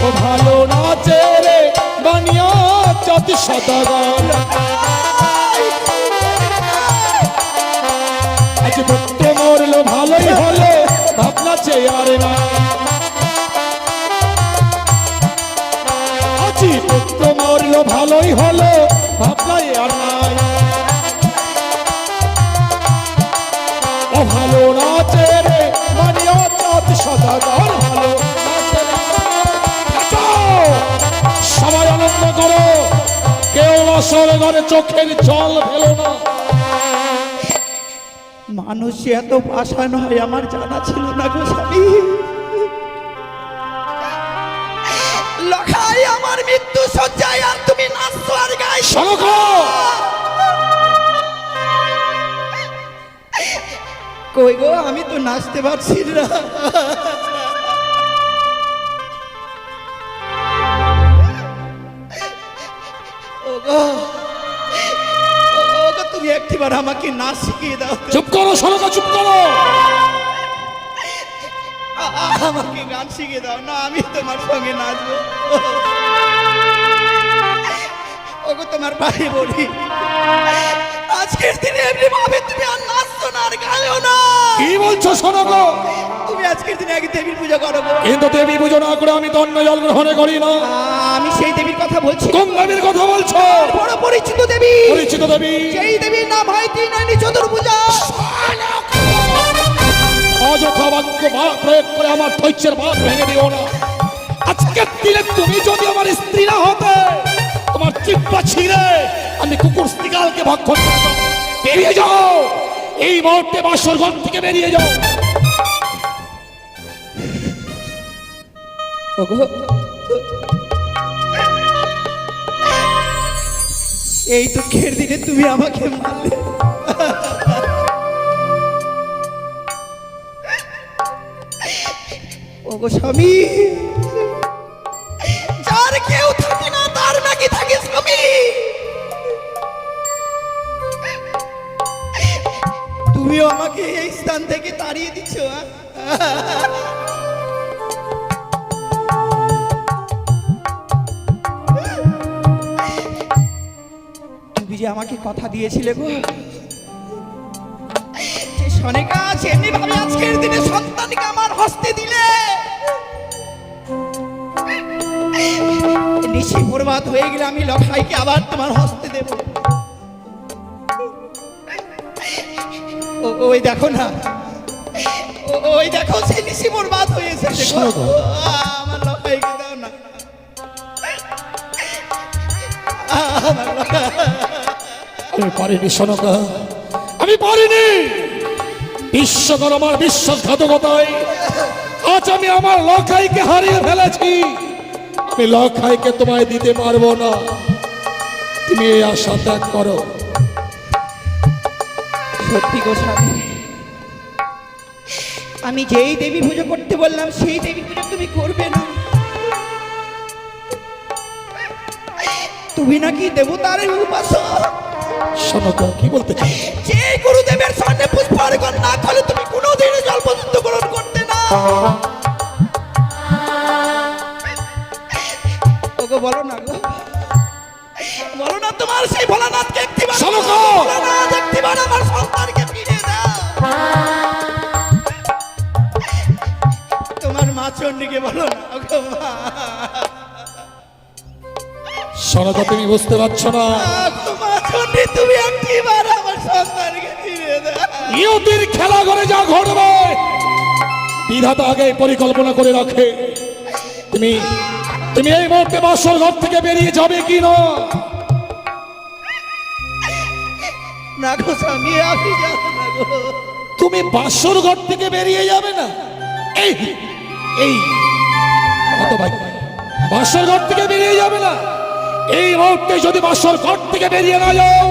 ও ভালো নাচে রে বানিয়া চাঁদ সাদা গান। আজ পুত্র মরলো ভালোই হলো, ভাবনা চেয়ার না। আজ পুত্র মরলো ভালোই হলো, ভাবনা আর নাই। ও ভালো নাচে রে বানিয়া চাঁদ সাদা গান, ভালো নাচে রে। নাচো, সবাই আনন্দ করো, কেউ আসল ঘরে চোখের জল ফেলো না। মানুষ এত পাষাণ হয় আমার জানা ছিল না গো স্বামী। লখাই আমার মৃত্যু সজ্জায় আর তুমি নাচছো আর গাইছো। শোনো গো, কই গো, আমি তো নাচতে পারছি না। ওগো, ওগো, তুমি একটিবার আমাকে নাচ শিখিয়ে দাও তো। চুপ করো, শোনো গো, চুপ করো। আমাকে গান শিখিয়ে দাও না, আমি তোমার সঙ্গে নাচবো। ওগো, তোমার পায়ে বলি, আজকের দিনে এমনি ভাবে তুমি আর নাচছো না আর গাইও না। কি বলছো শোনো গো? তুমি আজকের দিনে আগে দেবীর পূজা করো গো। কিন্তু দেবী পুজো না করে আমি তো অন্য জল গ্রহণ করি না। আমি সেই দেবীর কথা বলছি। কোন দেবীর কথা বলছো? বড় পরিচিত দেবী, পরিচিত দেবী। সেই দেবীর নাম হয় ত্রিনয়নী চতুর্ভুজা। অযথা বাক্য প্রয়োগ করে আমার ধৈর্যের বাঁধ ভেঙে দিও না। আজকের দিনে তুমি যদি আমার স্ত্রী না হতে, তোমার চিপ্পা ছিঁড়ে আমি কুকুর স্ত্রীকালকে ভক্ষণ করে দেব। বেরিয়ে যাও, এই মুহূর্তে বাসর ঘর থেকে বেরিয়ে যাও। ওগো, এই দুঃখের দিনে তুমি আমাকে মারলে। ওগো স্বামী, যার কেউ থাকে না তার নাকি থাকে স্বামী। তুমিও আমাকে এই স্থান থেকে তাড়িয়ে দিচ্ছ। তুমি যে আমাকে কথা দিয়েছিলে গো, যে সনেকা এমনি ভাবে আজকের দিনে সন্তানকে আমার হস্তে দিলে, নিশি বরবাদ হয়ে গেলে আমি লখাইকে আবার তোমার হস্তে দেব। ওই দেখো না, ওই দেখো সেই নিশি বরবাদ হয়ে এসেছে। আমার লখাইকে দাও না, আমার লখাই। আমি পারিনি সোনকা, আমি পারিনি। বিশ্বকর আমার বিশ্বাসঘাতকতায় আজ আমি আমার লখাইকে হারিয়ে ফেলেছি। আমি লখাইকে তোমায় দিতে পারবো না, তুমি এই আশা ত্যাগ করো। সত্যি গো স্বামী, আমি যেই দেবী পুজো করতে বললাম সেই দেবী পুজো তুমি করবে না। তুমি নাকি দেবতার উপাসক। সোনকা, কি বলতে চাই? যে গুরুদেবের সামনে পুষ্পার্ঘ্য না করলে তুমি কোনোদিন জল পর্যন্ত গ্রহণ করতে না। ওগো, বলো না গো, বলো না তোমার সেই ভোলানাথকে একটিবার, সোনকা! ভোলানাথ একটিবার আমার সন্তানকে ফিরিয়ে দাও। তোমার মা চণ্ডীকে বলো না ওগো মা। সোনকা, তুমি বুঝতে পারছো না, মা চণ্ডী, তুমি একটিবার আমার সন্তানকে ফিরিয়ে দাও। নিয়তির খেলা ঘরে যা ঘটবে বিধাতা আগে পরিকল্পনা করে রাখে। তুমি তুমি এই মুহূর্তে বাসর ঘর থেকে বেরিয়ে যাবে কি না? না গো স্বামী, আমি যাবো না গো। তুমি বাসর ঘর থেকে বেরিয়ে যাবে না? এই এই কত ভাই, বাসর ঘর থেকে বেরিয়ে যাবে না? এই মুহূর্তে যদি বাসর ঘর থেকে বেরিয়ে না যাও,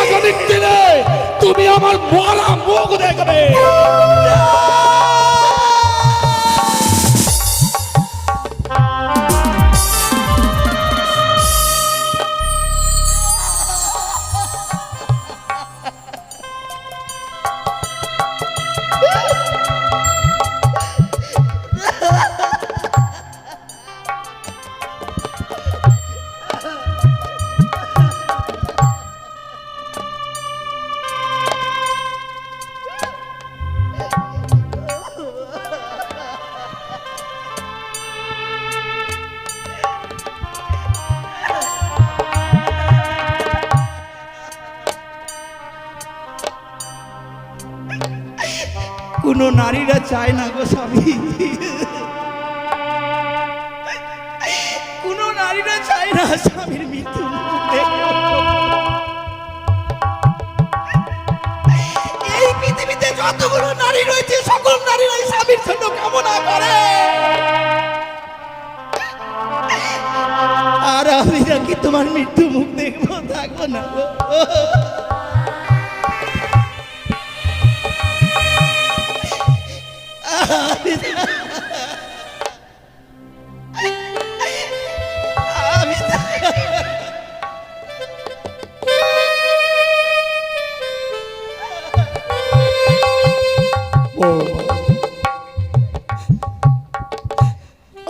আগামী দিনে তুমি আমার মরা মুখ দেখবে। কোনো নারীরা চায় না গো স্বামী, কোনো নারীরা চায় না স্বামীর মৃত্যু এই পৃথিবীতে যতগুলো নারী রয়েছে সকল নারীরাই স্বামীর জন্য কামনা করে। আর আমি নাকি তোমার মৃত্যু মুখ দেখবো, থাকবো না গো।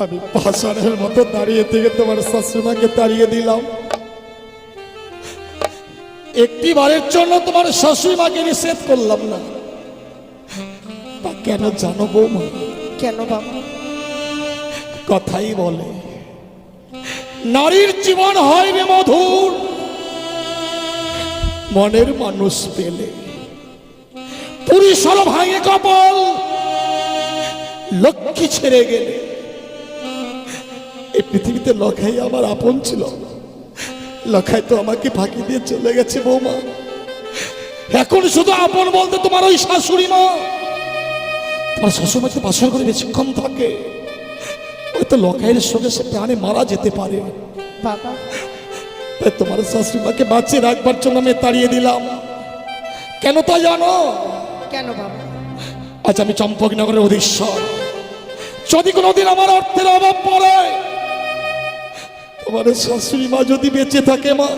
আমি পাষাণের মতো দাঁড়িয়ে থেকে তোমার শাশুড়িমাকে তাড়িয়ে দিলাম। একটি বারের জন্য তোমার শাশুড়িমাকে নিষেধ করলাম না। তা কেন জানো বৌমা? কেন বাবা? কথাই বলে নারীর জীবন হয় রে মধুর, মনের মানুষ পেলে। পুরুষ হলো ভাঙে কপাল, লক্ষ্মী ছেড়ে গেলে। এই পৃথিবীতে লখাই আমার আপন ছিল, লখাই তো আমাকে ফাঁকি দিয়ে চলে গেছে বৌমা। এখন শুধু আপন বলতে তোমার ওই শাশুড়ি মা। তোমার শ্বশুর মাকে বাসর করে বেশিক্ষণ থাকে, ওই তো লখাইয়ের সঙ্গে সে প্রাণে মারা যেতে পারে। বাবা, তাই তোমার শাশুড়ি মাকে বাঁচিয়ে রাখবার জন্য আমি তাড়িয়ে দিলাম। কেন তা জানো? কেন বাবা? আজ আমি চম্পকনগরের অধীশ্বর। যদি কোনোদিন আমার অর্থের অভাব পড়ে, তোমার শাশুড়ি মা যদি বেঁচে থাকে, মা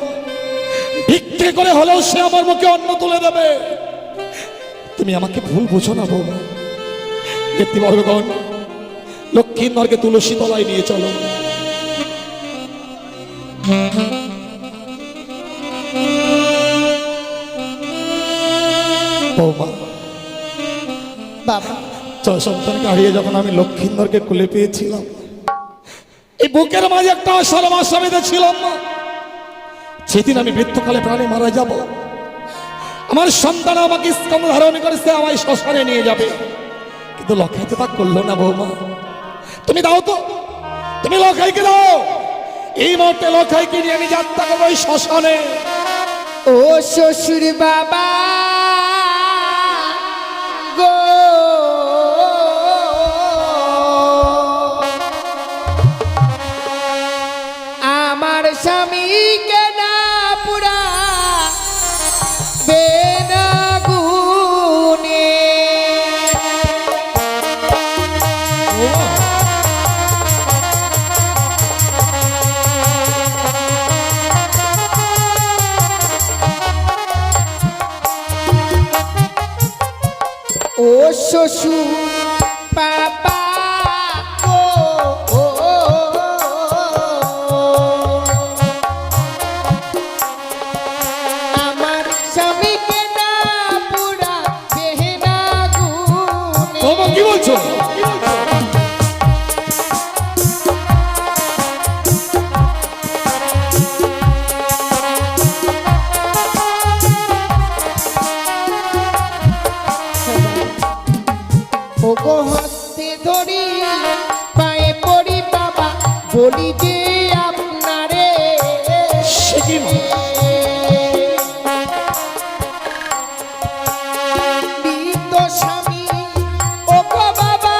ভিক্ষে করে হলেও সে আমার মুখে অন্ন তুলে দেবে। তুমি আমাকে ভুল বুঝো না বৌমা। ব্যক্তিবর্গগণ, লক্ষ্মীন্দরকে তুলসী তলায় নিয়ে চলো। বৌমা, বাবা, ছয় সন্তানকে হারিয়ে যখন আমি লক্ষ্মীন্দরকে কোলে পেয়েছিলাম, এই বুকের মাঝে একটা আশার আশা বেঁধেছিলাম মা, সেদিন আমি মৃত্যুকালে প্রাণে মারা যাব, আমার সন্তান আমাকে স্কন্ধ ধারণ করেছে, আমায় শ্মশানে নিয়ে যাবে। কিন্তু লখাই তো তা করলো না বৌমা। তুমি দাও তো, তুমি লখাইকে দাও। এই মুহূর্তে লখাইকে নিয়ে আমি যাত্রা করবো ওই শ্মশানে। ও শ্বশুর বাবা গো, আমার স্বামীকে না পুরা বেনাগুনে। ও শ্বশুর বাবা গো, আমার স্বামীকে না পুরা বেনাগুনে। বৌমা কি বলছো? ও গো ধরি পায়ে পড়ি বাবা বলি যে আপনারে সে কি মা? বৃদ্ধ স্বামী ও গো বাবা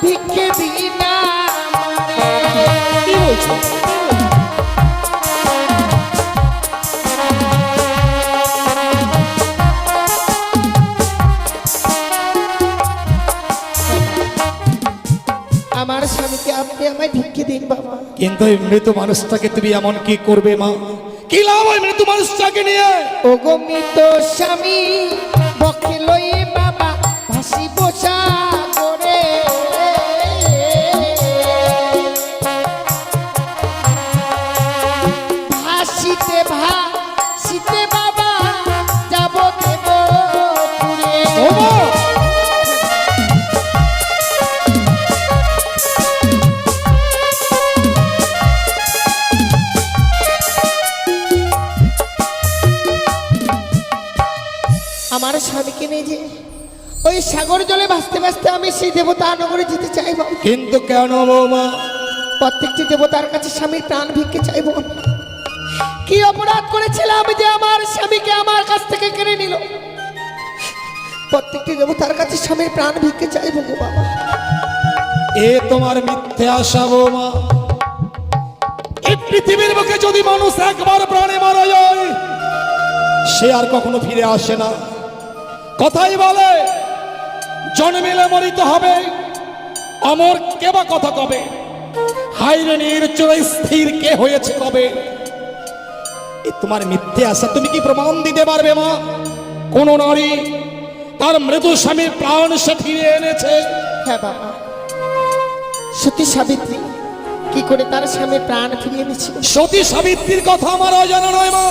ভিক্ষে দিন আমারে। কি বলছো? আমার স্বামীকে আপনি আমায় ভিক্ষে দিন বাবা। কিন্তু এই মৃত মানুষটাকে তুমি এমন কি করবে মা? কি লাভ ওই মৃত মানুষটাকে নিয়ে? ও গো মৃত স্বামী বকে লই বাবা ভাসি বসা করে ভাসিতে বাবা যাব দেব পুরে। ও মা! আমার স্বামীকে নিয়ে যে ওই সাগর জলে ভাসতে ভাসতে আমি সেই দেবতা নগরে যেতে চাইব। কিন্তু কেন বৌমা? প্রত্যেকটি দেবতার কাছে স্বামীর প্রাণ ভিক্ষে চাইব। কি অপরাধ করেছিলাম যে আমার স্বামীকে আমার কাছ থেকে কেড়ে নিল? প্রত্যেকটি দেবতার কাছে স্বামীর প্রাণ ভিক্ষে চাইব গো বাবা। এ তোমার মিথ্যে আশা বৌমা। এই পৃথিবীর বুকে যদি মানুষ একবার প্রাণে মারা যায় সে আর কখনো ফিরে আসে না। কথাই বলে জন্মিলে মরিতে হবে, অমর কে বা কথা কবে? হাইরে নির্চর স্থির কে হয়েছে কবে? এ তোমার মিথ্যে আশা তুমি কি প্রমাণ দিতে পারবে মা? কোন নারী তার মৃত স্বামীর প্রাণ সে ফিরে এনেছে? হ্যাঁ বাবা, সতী সাবিত্রী কি করে তার স্বামীর প্রাণ ফিরিয়ে দিচ্ছিল। সতী সাবিত্রীর কথা আমার অজানা নয় মা।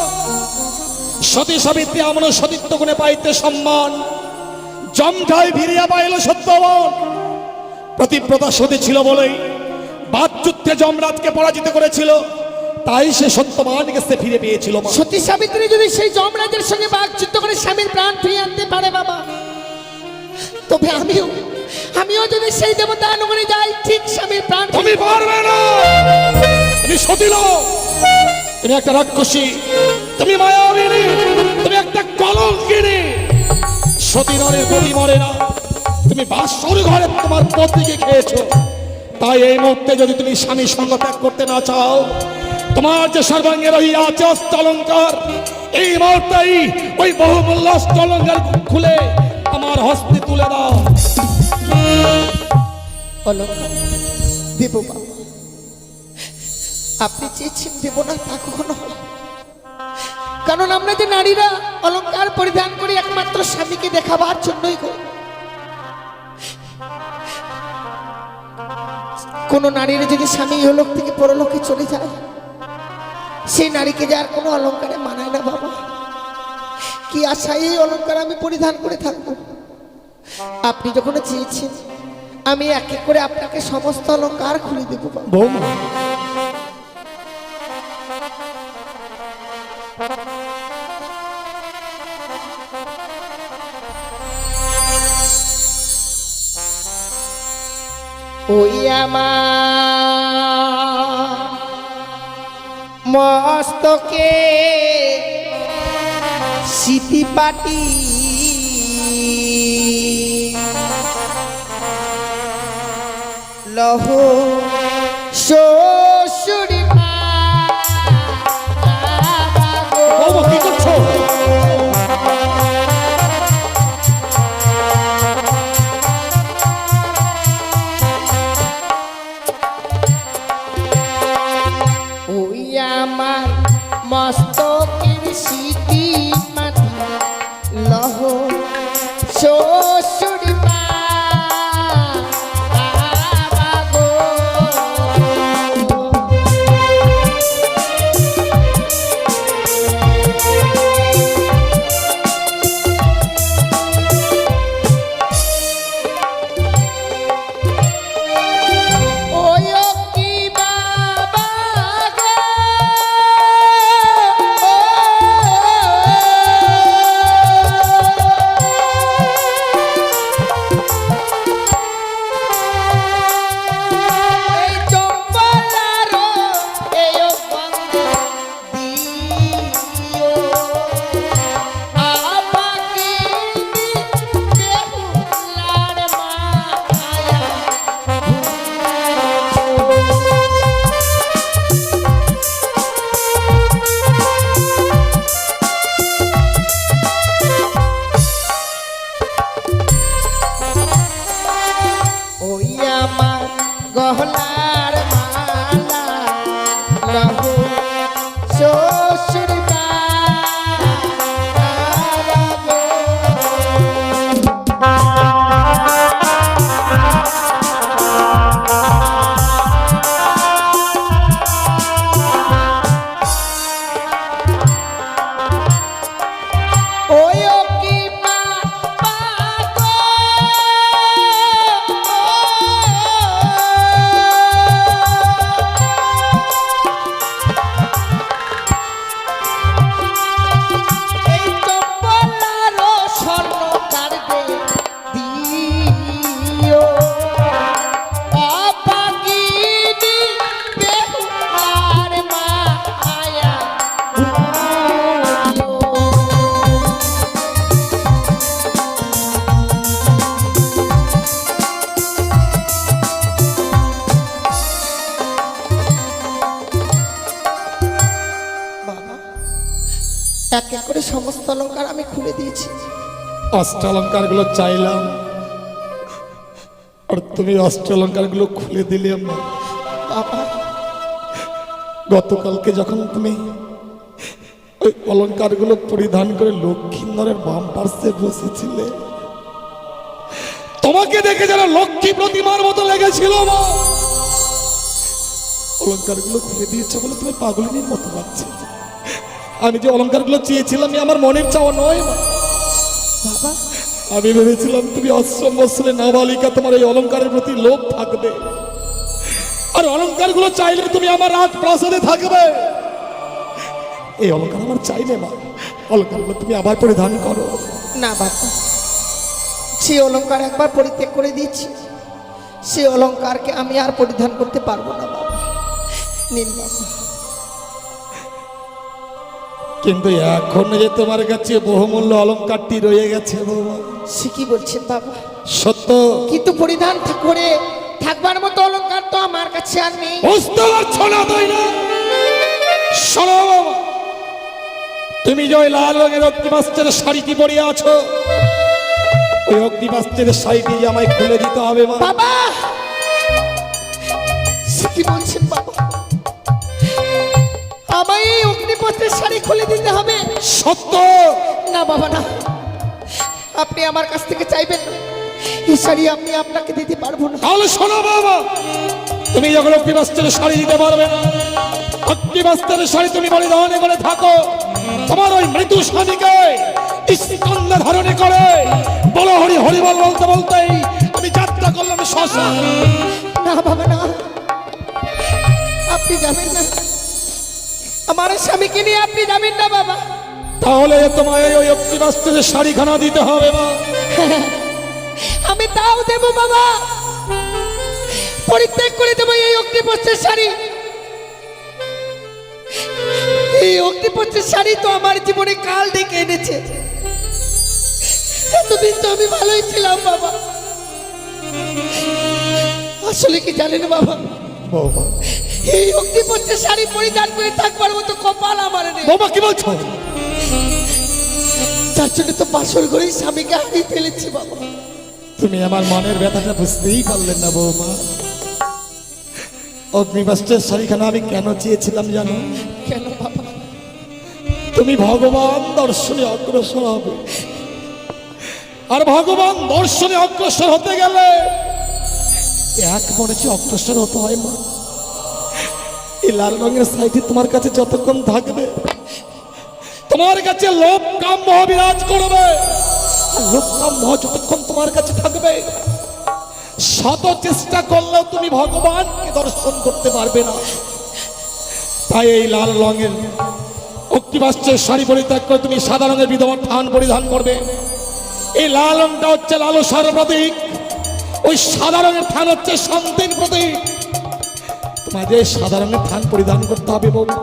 সতী সাবিত্রী আমরা সতীত্ব গুণে পাইতে সম্মান, জমঠায় ফিরিয়া পাইল সত্যবান। প্রতিব্রতা সতী ছিল বলেই বাদযুদ্ধে যমরাজকে পরাজিত করেছিল, তাই সে সত্যবানকে সে ফিরে পেয়েছিল মা। সতী সাবিত্রী যদি সেই যমরাজের সঙ্গে বাকযুদ্ধ করে স্বামীর প্রাণ ফিরিয়ে আনতে পারে বাবা, তবে আমিও যদি সেই দেবতা নগরে যাই ঠিক স্বামীর প্রাণ। তুমি পারবে না, তুমি সতী নও, তুমি একটা রাক্ষসী, তুমি মায়াবিনী, তুমি একটা কলঙ্কিনী। সতী নরের গতি মরে না, তুমি বাসর ঘরে তোমার পত্নীকে খেয়েছো। তাই এই মুহূর্তে যদি তুমি স্বামী সঙ্গ ত্যাগ করতে না চাও, তোমার যে সর্বাঙ্গে রহিয়া আছে অষ্ট অলঙ্কার, এই মুহূর্তেই ওই বহুমূল্য অষ্ট অলঙ্কার খুলে আমার হস্তে তুলে দাও। অলঙ্কার দেব বাবা, আপনি চেয়েছেন দেব না তা কখনো হয়? কারণ আমরা যে নারীরা অলঙ্কার পরিধান করি একমাত্র স্বামীকে দেখাবার জন্যই করি। কোন নারীর যদি স্বামী ইহলোক থেকে পরলোকে চলে যায়, সেই নারীকে যার কোনো অলঙ্কারে মানায় না বাবা। কি আশায় এই অলঙ্কার আমি পরিধান করে থাকবো? আপনি যখন চেয়েছেন আমি এক এক করে আপনাকে সমস্ত অলঙ্কার খুলে দেবো বাবা। বৌমা, ওই আমার মস্তকে সিটি পাটি লহ শ্বশুরি বৌমা কি করছো? ওই আমার মস্তকের সিটি মাটি লহ শ্বশুরি আমার গহনার মালা লহু শ্বশুর বাবা গো। ওই ও কি মা পাগো এই চম্পলারো স্বর্ণ কার্ডে দিও অপাগিনী বেহুলার মায়া ভুলিও। বাবা এক এক করে সমস্ত অলংকার আমি খুলে দিয়েছি। অষ্টলঙ্কার গুলো চাইলাম আর তুমি অষ্টলঙ্কার গুলো খুলে দিলে মা। বাবা গতকালকে যখন তুমি ওই অলঙ্কার গুলো পরিধান করে লক্ষ্মীন্দরের বাম পার্শ্বে বসেছিলে, তোমাকে দেখে যেন লক্ষ্মী প্রতিমার মতো লেগেছিল মা। অলঙ্কার গুলো খুলে দিয়েছে বলে তুমি পাগলিনীর মতো লাগছে। আমি যে অলঙ্কার গুলো চেয়েছিলাম আমার মনের চাওয়া নয় মা। বাবা আমি ভেবেছিলাম তুমি অষ্টম বৎসরে নাবালিকা, তোমার এই অলঙ্কারের প্রতি লোভ থাকবে আর অলঙ্কার গুলো চাইলে তুমি আমার রাজ প্রাসাদে থাকবে। এই অলঙ্কার আমার চাইলে মা, অলঙ্কার গুলো তুমি আবার পরিধান করো। না বাবা, সে অলংকার একবার পরিত্যাগ করে দিয়েছি, সে অলংকারকে আমি আর পরিধান করতে পারবো না বাবা। নিন বাবা। কিন্তু এখন যে তোমার কাছে বহুমূল্য অলঙ্কারটি রয়ে গেছে বাবা। সে কি বলছেন বাবা? সত্য, কিন্তু পরিধান করে থাকবার মতো অলংকার তো আমার কাছে আর নেই। বুঝতে পারছো না তাই না? শোনো বাবা, তুমি যে ওই লাল রঙের অগ্নিবাস্ত্রের শাড়িটি পরে আছো, ওই অগ্নিবাস্ত্রের শাড়িটি যে আমায় খুলে দিতে হবে মা। বাবা সে কি বলছেন বাবা? আমায় এই অগ্নিপথের শাড়ি খুলে দিতে হবে? সত্য। না বাবা না, আপনি আমার কাছ থেকে চাইবেন না, এই শাড়ি আমি আপনাকে দিতে পারবো না। তাহলে শোনো বাবা, তুমি যখন অগ্নিবাস্ত্রের শাড়ি দিতে পারবে না, অগ্নিবাস্ত্রের শাড়ি তুমি পরিধান করে থাকো, তোমার ওই মৃত্যু স্বামীকে স্কন্ধে ধারণে করে বলো হরি হরি বল বলতে বলতেই আমি যাত্রা করলাম শ্মশান। না বাবা না, আপনি যাবেন না, আমার স্বামীকে নিয়ে আপনি যাবেন না বাবা। তাহলে তোমায় ওই অগ্নিবাস্ত্রের শাড়িখানা দিতে হবে মা। আমি তাও দেব বাবা, পরিত্যাগ করে দেবো এই অগ্নিপথের শাড়ি। এই অগ্নিপথের শাড়ি তো আমার জীবনে কাল ডেকে এনেছে। এতদিন তো আমি ভালোই ছিলাম বাবা, আসলে কি জানেন বাবা, বাবা এই অগ্নিপথের শাড়ি পরিধান করে থাকবার মতো কপাল আমার নেই। বাবা কি বলছো? তার জন্য তো বাসর ঘরেই স্বামীকে হারিয়ে ফেলেছি বাবা। তুমি আমার মনের ব্যথাটা বুঝতেই পারলেন না বৌমা। অগ্নিবাস্ত্রের শাড়িখানা আমি কেন চেয়েছিলাম জানো? কেন বাবা? তুমি ভগবান দর্শনে অগ্রসর হবে, আর ভগবান দর্শনে অগ্রসর হতে গেলে এক মনে যে অগ্রসর হতে হয় মা। এই লাল রঙের শাড়িটি তোমার কাছে যতক্ষণ থাকবে, তোমার কাছে লোভ কাম মোহ বিরাজ করবে। আর লোভ কাম মোহ যতক্ষণ তোমার কাছে থাকবে, শত চেষ্টা করলেও তুমি ভগবানকে দর্শন করতে পারবে না। তাই এই লাল রঙের অগ্নিবাস্ত্রের শাড়ি পরিত্যাগ করে তুমি সাদা রঙের বিধবার থান পরিধান করবে। এই লাল রঙটা হচ্ছে লালসার প্রতীক, ওই সাদা রঙের থান হচ্ছে শান্তির প্রতীক। তোমাকে সাদা রঙের থান পরিধান করতে হবে বাবা।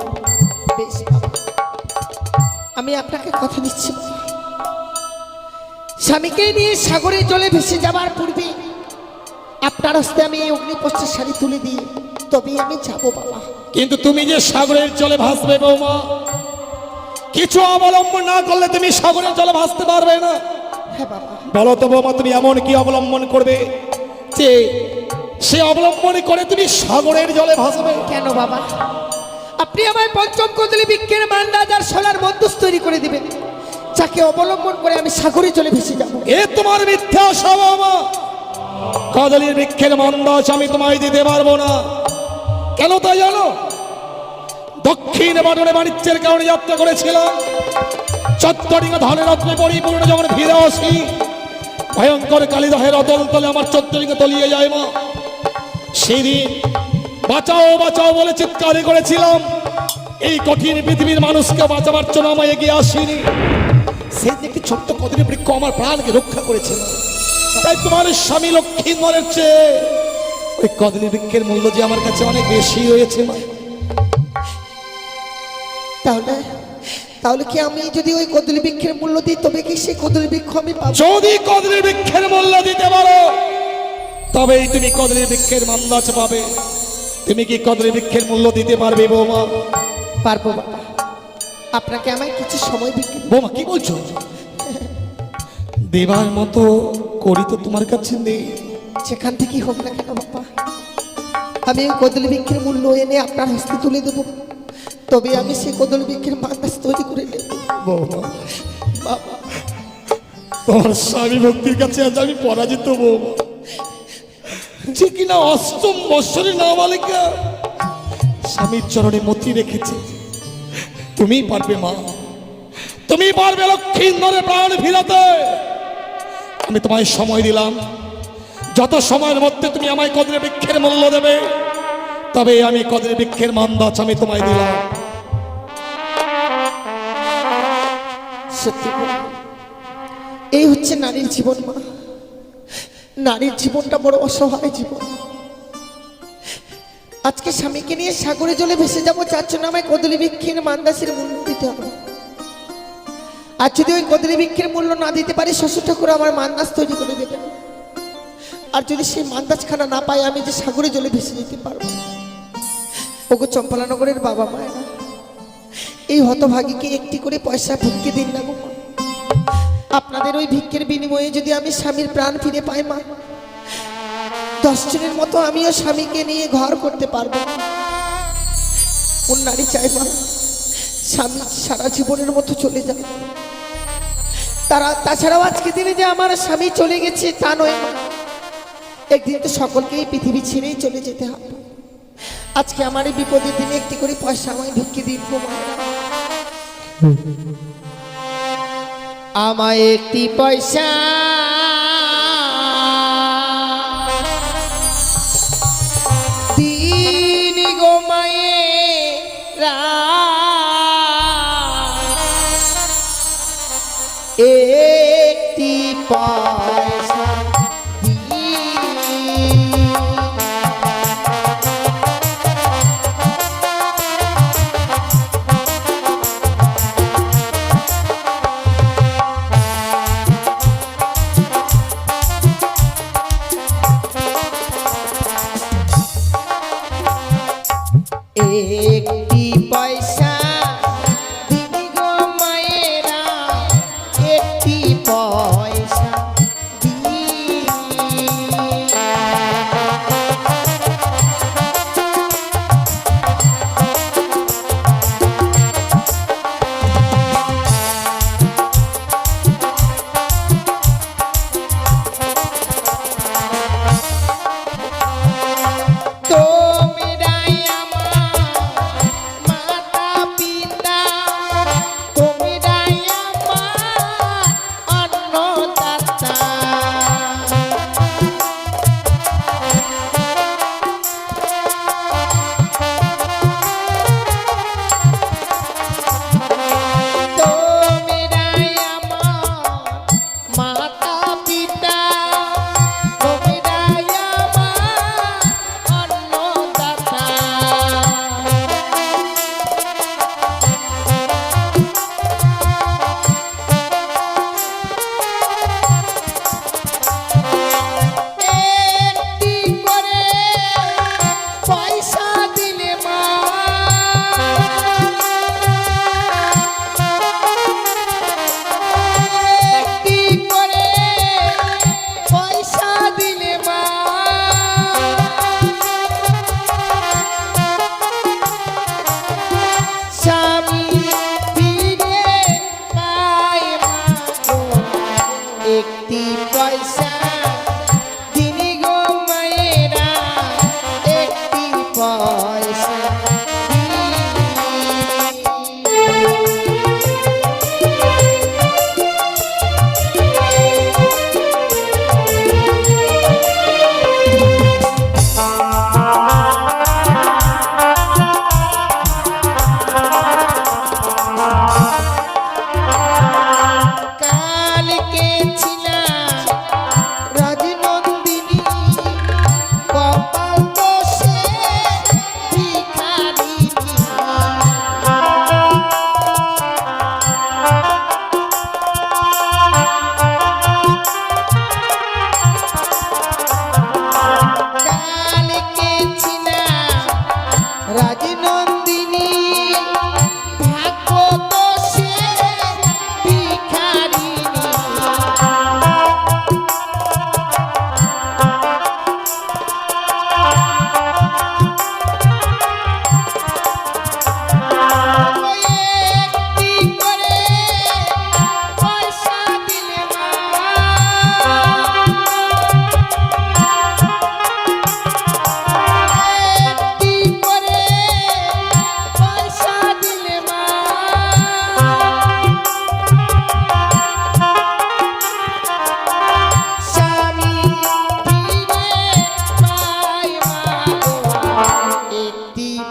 বেশ বাবা, আমি আপনাকে কথা দিচ্ছি বাবা, স্বামীকে নিয়ে সাগরে জলে ভেসে যাবার পূর্বে আপনার হস্তে আমি এই অগ্নিপথের শাড়ি তুলে দিই, তবেই আমি যাবো বাবা। কিন্তু তুমি যে সাগরের জলে ভাসবে বৌমা, কিছু অবলম্বন না করলে তুমি সাগরের জলে ভাসতে পারবে না। হ্যাঁ বাবা। বলো তো বৌমা, তুমি এমন কি অবলম্বন করবে যে সে অবলম্বন করে তুমি সাগরের জলে ভাসবে। কেন বাবা, আপনি আমায় পঞ্চম কদলি বৃক্ষের মান্দাজ আর সোলার মন্দুস তৈরি করে দিবেন, যাকে অবলম্বন করে আমি সাগরে চলে ভেসে যাব? এ তোমার মিথ্যা স্বভাব। কদলীর বৃক্ষের মন্দাজ আমি তোমায় দিতে পারবো না। কেন তা জানো? দক্ষিণ বাটনে বাণিজ্যের কারণে যাত্রা করেছিলাম, চত্বরিঙ্গা ধনের রত্নে পরিপূর্ণ যখন ফিরে আসি, ভয়ঙ্কর কালিদহের অতল তলে আমার চত্বরিঙ্গা তলিয়ে যায় মা। সেদিন বাঁচাও বাঁচাও বলে চিৎকার করেছিলাম, এই কঠিন পৃথিবীর মানুষকে বাঁচাবার জন্য আমায় এগিয়ে আসিনি। সেদিন একটি ছোট্ট কদলী বৃক্ষ আমার প্রাণকে রক্ষা করেছিল। তাই তোমার স্বামী লক্ষ্মীধরের চেয়ে ওই কদলী বৃক্ষের মূল্য যে আমার কাছে অনেক বেশি হয়েছে মা। তাহলে তাহলে কি আমি যদি ওই কদলী বৃক্ষের মূল্য দিই, তবে কি সেই কদলী বৃক্ষ আমি পাবো? যদি কদলী বৃক্ষের মূল্য দিতে পারো তবেই তুমি কদলী বৃক্ষের মান্দাজ পাবে। তুমি কি কদলী বৃক্ষের মূল্য দিতে পারবে বৌমা? পারবো বাবা, আপনাকে আমায় কিছু সময় বিক্রি। বৌমা কি বলছো? দেবার মতো করি তো তোমার কাছে নেই। যেখান থেকেই হোক না কেন বাবা, আমি ওই কদলী বৃক্ষের মূল্য এনে আপনার হস্তে তুলে দেবো, তবে আমি সেই কদলী বৃক্ষের মান্দাজ তৈরি করে নেব। বৌমা বাবা, তোমার স্বামী ভক্তির কাছে আজ আমি পরাজিত বৌমা। যে কিনা অষ্টম বৎসরের নাবালিকা স্বামীর চরণে মতি রেখেছে। তুমি পারবে মা, তুমি পারবে লক্ষ্মীধরের প্রাণ ফিরাতে। আমি তোমায় সময় দিলাম, যত সময়ের মধ্যে তুমি আমায় কদলী বৃক্ষের মূল্য দেবে, তবে আমি কদলী বৃক্ষের মান্দাজ আমি তোমায় দিলাম। সত্যি বলবো, এই হচ্ছে নারীর জীবন মা। নারীর জীবনটা বড় অসহায় জীবন। আজকে স্বামীকে নিয়ে সাগরে জলে ভেসে যাবো, যার জন্য আমায় কদলী বৃক্ষের মান্দাসের মূল্য দিতে হবে। আর যদি ওই কদলী বৃক্ষের মূল্য না দিতে পারি, শ্বশুর ঠাকুর আমার মান্দাস তৈরি করে দেবেন। আর যদি সেই মান্দাজখানা না পাই, আমি যে সাগরে জলে ভেসে যেতে পারবো। ওগো চম্পালানগরের বাবা মায়েরা, এই হতভাগীকে একটি করে পয়সা ভিক্ষে দিন না গো মা। আপনাদের ওই ভিক্ষের বিনিময়ে যদি আমি স্বামীর প্রাণ ফিরে পাই মা, 10 জনের মতো আমিও স্বামীকে নিয়ে ঘর করতে পারবো। কোন নারী চাই মা স্বামী সারা জীবনের মতো চলে যাবে? তাছাড়াও আজকে দিনে যে আমার স্বামী চলে গেছে তা নয় মা, একদিন তো সকলকেই পৃথিবী ছেড়েই চলে যেতে হবে। আজকে আমার এই বিপদের দিনে একটি করে পয়সা আমায় ভিক্ষে দিন গো মা। আমায় একটি পয়সা দিন গো মায়েরা, একটি পয়সা একটি পয়সা দিন গো মায়েরা, একটি পয়সা তোমরাই আমার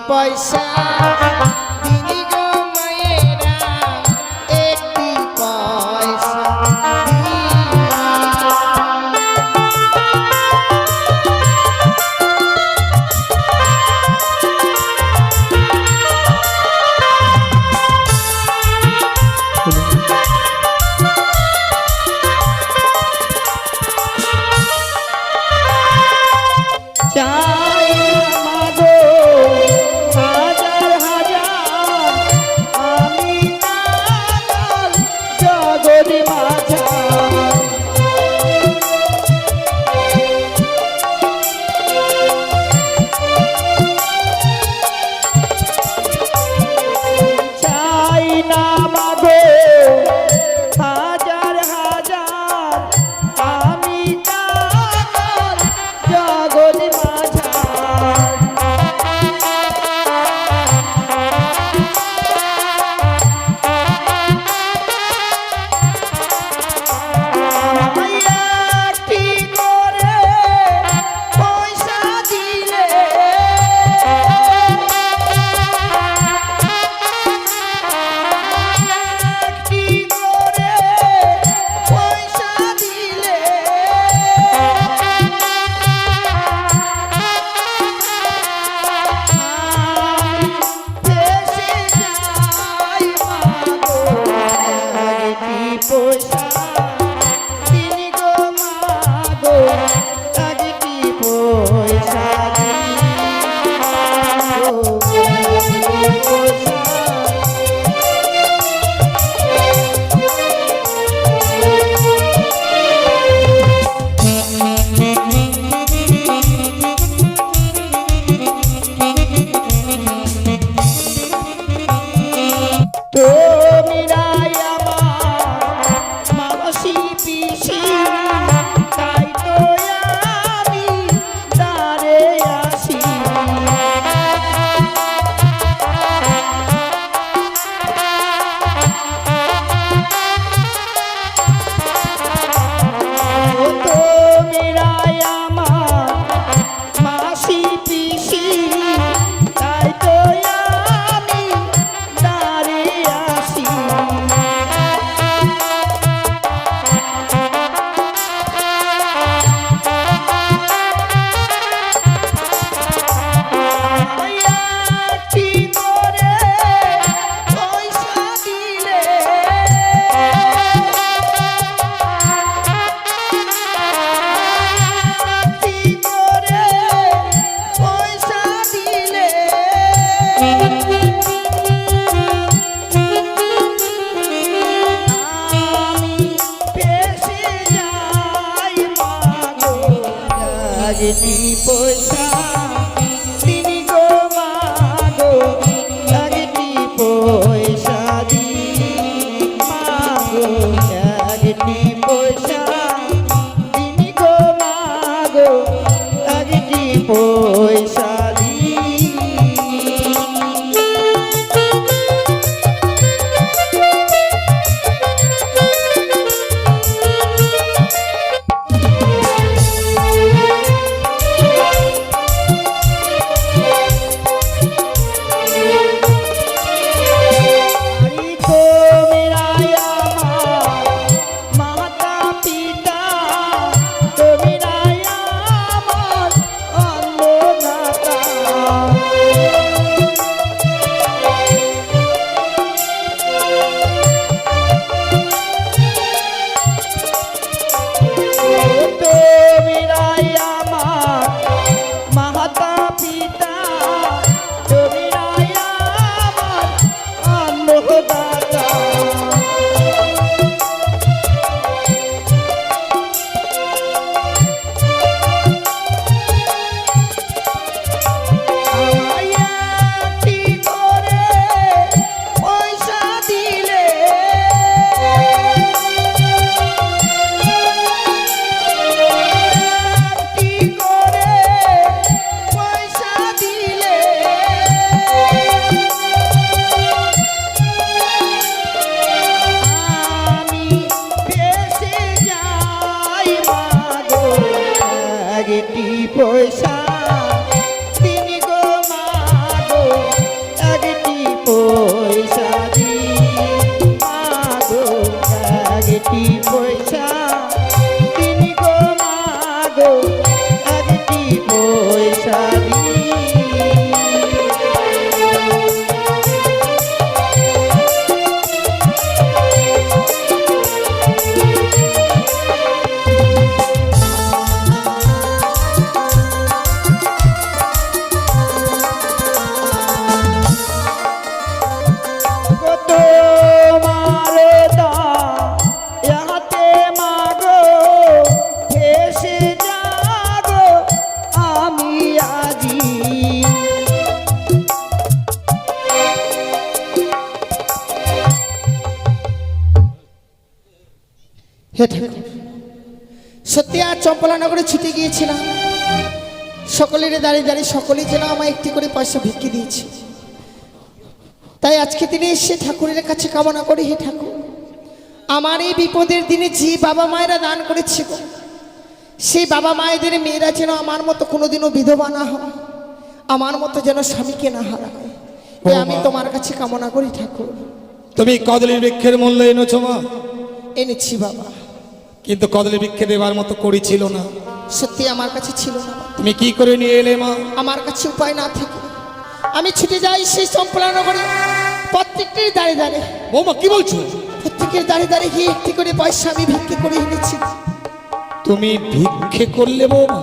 পয়সা দিনি গো মায়েরা, একটি পয়সা দিনি। চাই মাগো হাজার হাজার, আমি কাঙাল জগৎ মাঝার। চাই না মাগো হাজার হাজার, আমি কাঙাল জগৎ মাঝার। একটি করে পয়সা দিলে একটি করে পয়সা দিলে দেশে যাই মাগো, একটি পয়সা দিনি গো মাগো, একটি পয়সা দিনি মাগো, একটি পয়সা। তোমরাই আমার মাসি পিসি, তাই তো আমি দ্বারে আসি। তোমরাই আমার মাসি পিসি, তাই তো আমি দ্বারে আসি। একটি করে পয়সা দিলে একটি করে পয়সা দিলে আমি পেশে যাই মাগো, একটি পয়সা দিনি গো মাগো, একটি পয়সা দিনি মাগো, একটি পয়সা দিনি গো মাগো, একটি পয়সা দিনি। हरि को मेरा यामा माता पिता, तो मेरा यामा अन्नदाता। পয়সা দি মাগো একটি পয়সা দিন গো মাগো একটি পয়সা দি কত মারদা ইয়াতে মাগো এসে যাগো আমি আজি হে ঠাকুর, সত্যি আজ চম্পলানগরে ছুটে গিয়েছিলাম, সকলের দাঁড়িয়ে দাঁড়িয়ে সকলেই যেন আমায় একটি করে পয়সা ভিক্ষে দিয়েছে। তাই আজকে দিনে এসে ঠাকুরের কাছে কামনা করি, হে ঠাকুর, আমার এই বিপদের দিনে যে বাবা মায়েরা দান করেছে গো, সেই বাবা মায়েদের মেয়েরা যেন আমার মতো কোনোদিনও বিধবা না হয়, আমার মতো যেন স্বামীকে না হারায়, এ আমি তোমার কাছে কামনা করি ঠাকুর। তুমি কদলী বৃক্ষের মূল্য এনেছো মা, এনেছি বাবা, কিন্তু কদলী বৃক্ষে দেবার মতো করি ছিল না। সত্যি আমার কাছে ছিল না বাবা। তুমি কি করে নিয়ে এলে মা? আমার কাছে উপায় না থেকে আমি ছুটে যাই সেই চম্পলানগরে, প্রত্যেকটির দাঁড়িয়ে দাঁড়িয়ে, বৌমা কি বলছো? প্রত্যেকের দাঁড়িয়ে দাঁড়িয়ে গিয়ে একটি করে পয়সা আমি ভিক্ষে করে এনেছি। তুমি ভিক্ষে করলে বৌমা?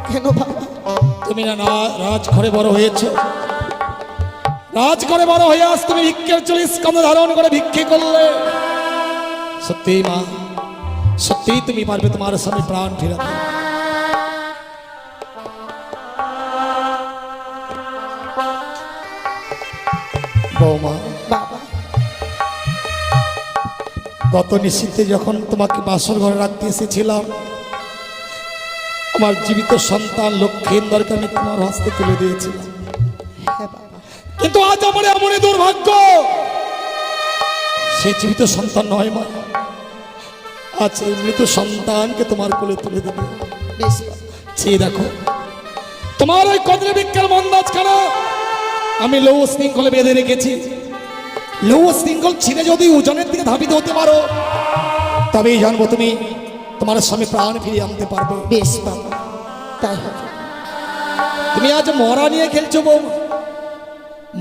কেন বাবা? তুমি না রাজঘরে বড় হয়েছো, রাজঘরে বড় হয়ে আজ তুমি ভিক্ষের 40 স্কন্ধ ধারণ করে ভিক্ষে করলে। সত্যি মা, সত্যি তুমি পারবে তোমার স্বামী প্রাণ ফিরাতে? বৌমা, বাবা, গত নিশীথে যখন তোমাকে বাসর ঘরে রাখতে এসেছিলাম, আমার জীবিত সন্তান লক্ষ্মীন্দরকে আমি তোমার হস্তে তুলে দিয়েছিলাম, হ্যাঁ বাবা, কিন্তু আজ আমার এমনই দুর্ভাগ্য, সে জীবিত সন্তান নয় মা, আজ এই মৃত সন্তানকে তোমার কোলে তুলে দেবে। বেশ বাবা। চেয়ে দেখো, তোমার ওই কদলী বৃক্ষের মন্দাজখানা আমি লৌহ শৃঙ্খলে বেঁধে রেখেছি। লৌহ শৃঙ্খল ছিঁড়ে যদি ওজনের দিকে ধাবিত হতে পারো, তবেই জানবো তুমি তোমার স্বামী প্রাণ ফিরিয়ে আনতে পারবে। বেশ বাবা, তাই হবে। তুমি আজ মরা নিয়ে খেলছো বৌমা,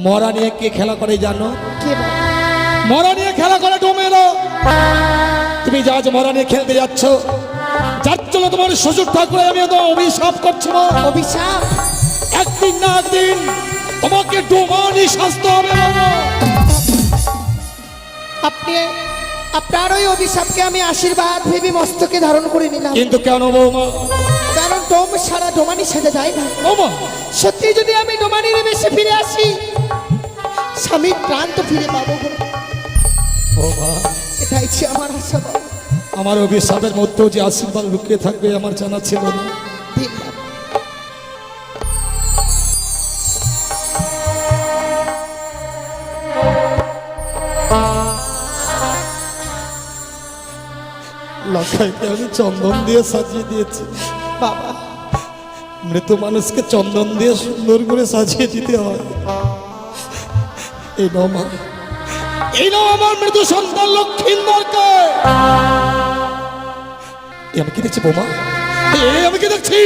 মরা নিয়ে কে খেলা করে জানো? কে বাবা? মরা নিয়ে খেলা করে ডোমেরা। তুমি যা আজ মরা নিয়ে খেলতে যাচ্ছ, যার জন্য তোমার শ্বশুর ঠাকুর আমি তো অভিশাপ করছি মা। অভিশাপ? একদিন না একদিন তোমাকে ডোমানি শাস্তি হবে বাবা। আপনি আপনার ওই অভিশাপকে আমি আশীর্বাদ ভেবে মস্তকে ধারণ করে নিলাম। কিন্তু কেন বৌমা? কারণ ডোম সারা ডোমানি সাজা যায় না। বৌমা, সত্যি যদি আমি ডোমানির বেশে ফিরে আসি, স্বামীর প্রাণ তো ফিরে পাবো গো। বৌমা, এটাই ছিল আমার আশা বাবা। আমার অভিশাপের মধ্যেও যে আশীর্বাদ লুকিয়ে থাকবে আমার জানা ছিল না। দিন বাবা। লখাইকে আমি চন্দন দিয়ে সাজিয়ে দিয়েছি বাবা, মৃত মানুষকে চন্দন দিয়ে সুন্দর করে সাজিয়ে দিতে হয়। এই নাও মা, এই নাও আমার মৃত সন্তান লক্ষ্মীন্দরকে। আমি কি দেখছি বৌমা? আমি কি দেখছি?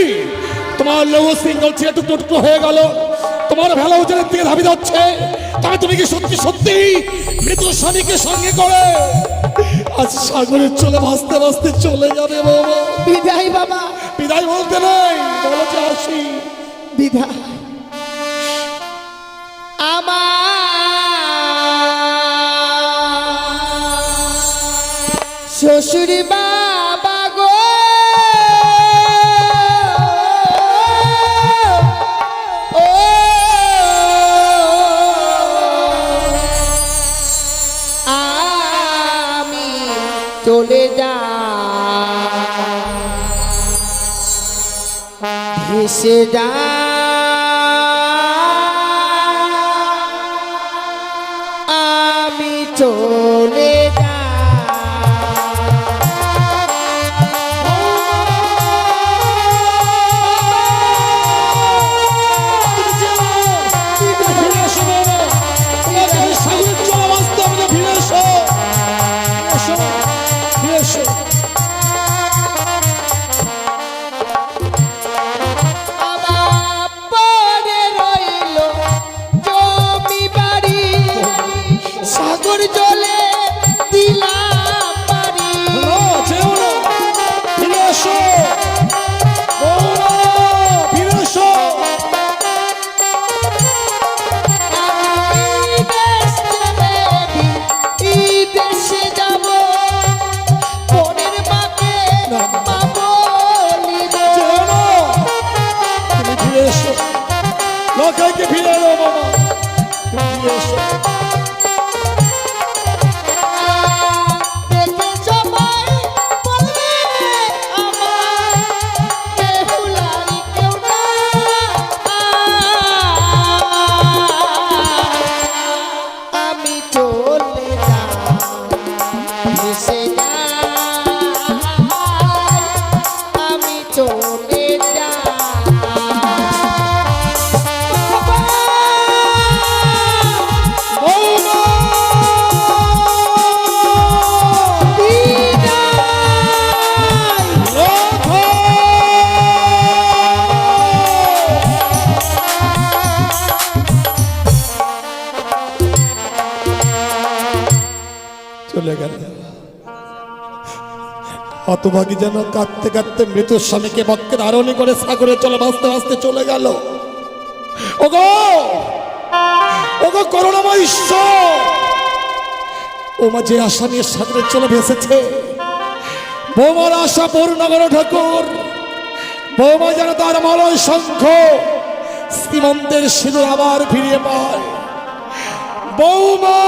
তোমার লৌহ শৃঙ্খল ছিঁড়ে টুকরো টুকরো হয়ে গেল, তোমার ভেলা উজানের দিকে ধাবিত হচ্ছে। তবে তুমি কি সত্যি সত্যি মৃত স্বামীকে সঙ্গে করে আজ সাগরের চলে ভাসতে ভাসতে চলে যাবে বৌমা? বিদায় বাবা, বিদায় বলতে নাই, বলো যে আসি। বিদায়। আমার শ্বশুর বাবা গো, ও আমি চলে যা ভেসে যা আমি চলে যা। লোকে ফিরে এলো বৌমা, তুমি ফিরে এসো। দেখে সবাই বলবে আমার বেহুলাই কেউ না। আমি চলে যাই ভেসে যাই, আমি চলে যাই। বৌমা! রাধা! চলে গেল। হতভাগী যেন কাঁদতে কাঁদতে মৃত স্বামীকে বক্ষে ধারণী করে সাগরে চলে ভাসতে ভাসতে চলে গেল। ওগো ওগো করুণাময় ঈশ্বর, ও মা যে আশা নিয়ে সাগরে চলে ভেসেছে, বৌমার আশা পূর্ণ করো ঠাকুর। বৌমা যেন তার মলয় শঙ্খ শ্রীমন্তের সিঁদুর আবার ফিরিয়ে পায়। বৌমা!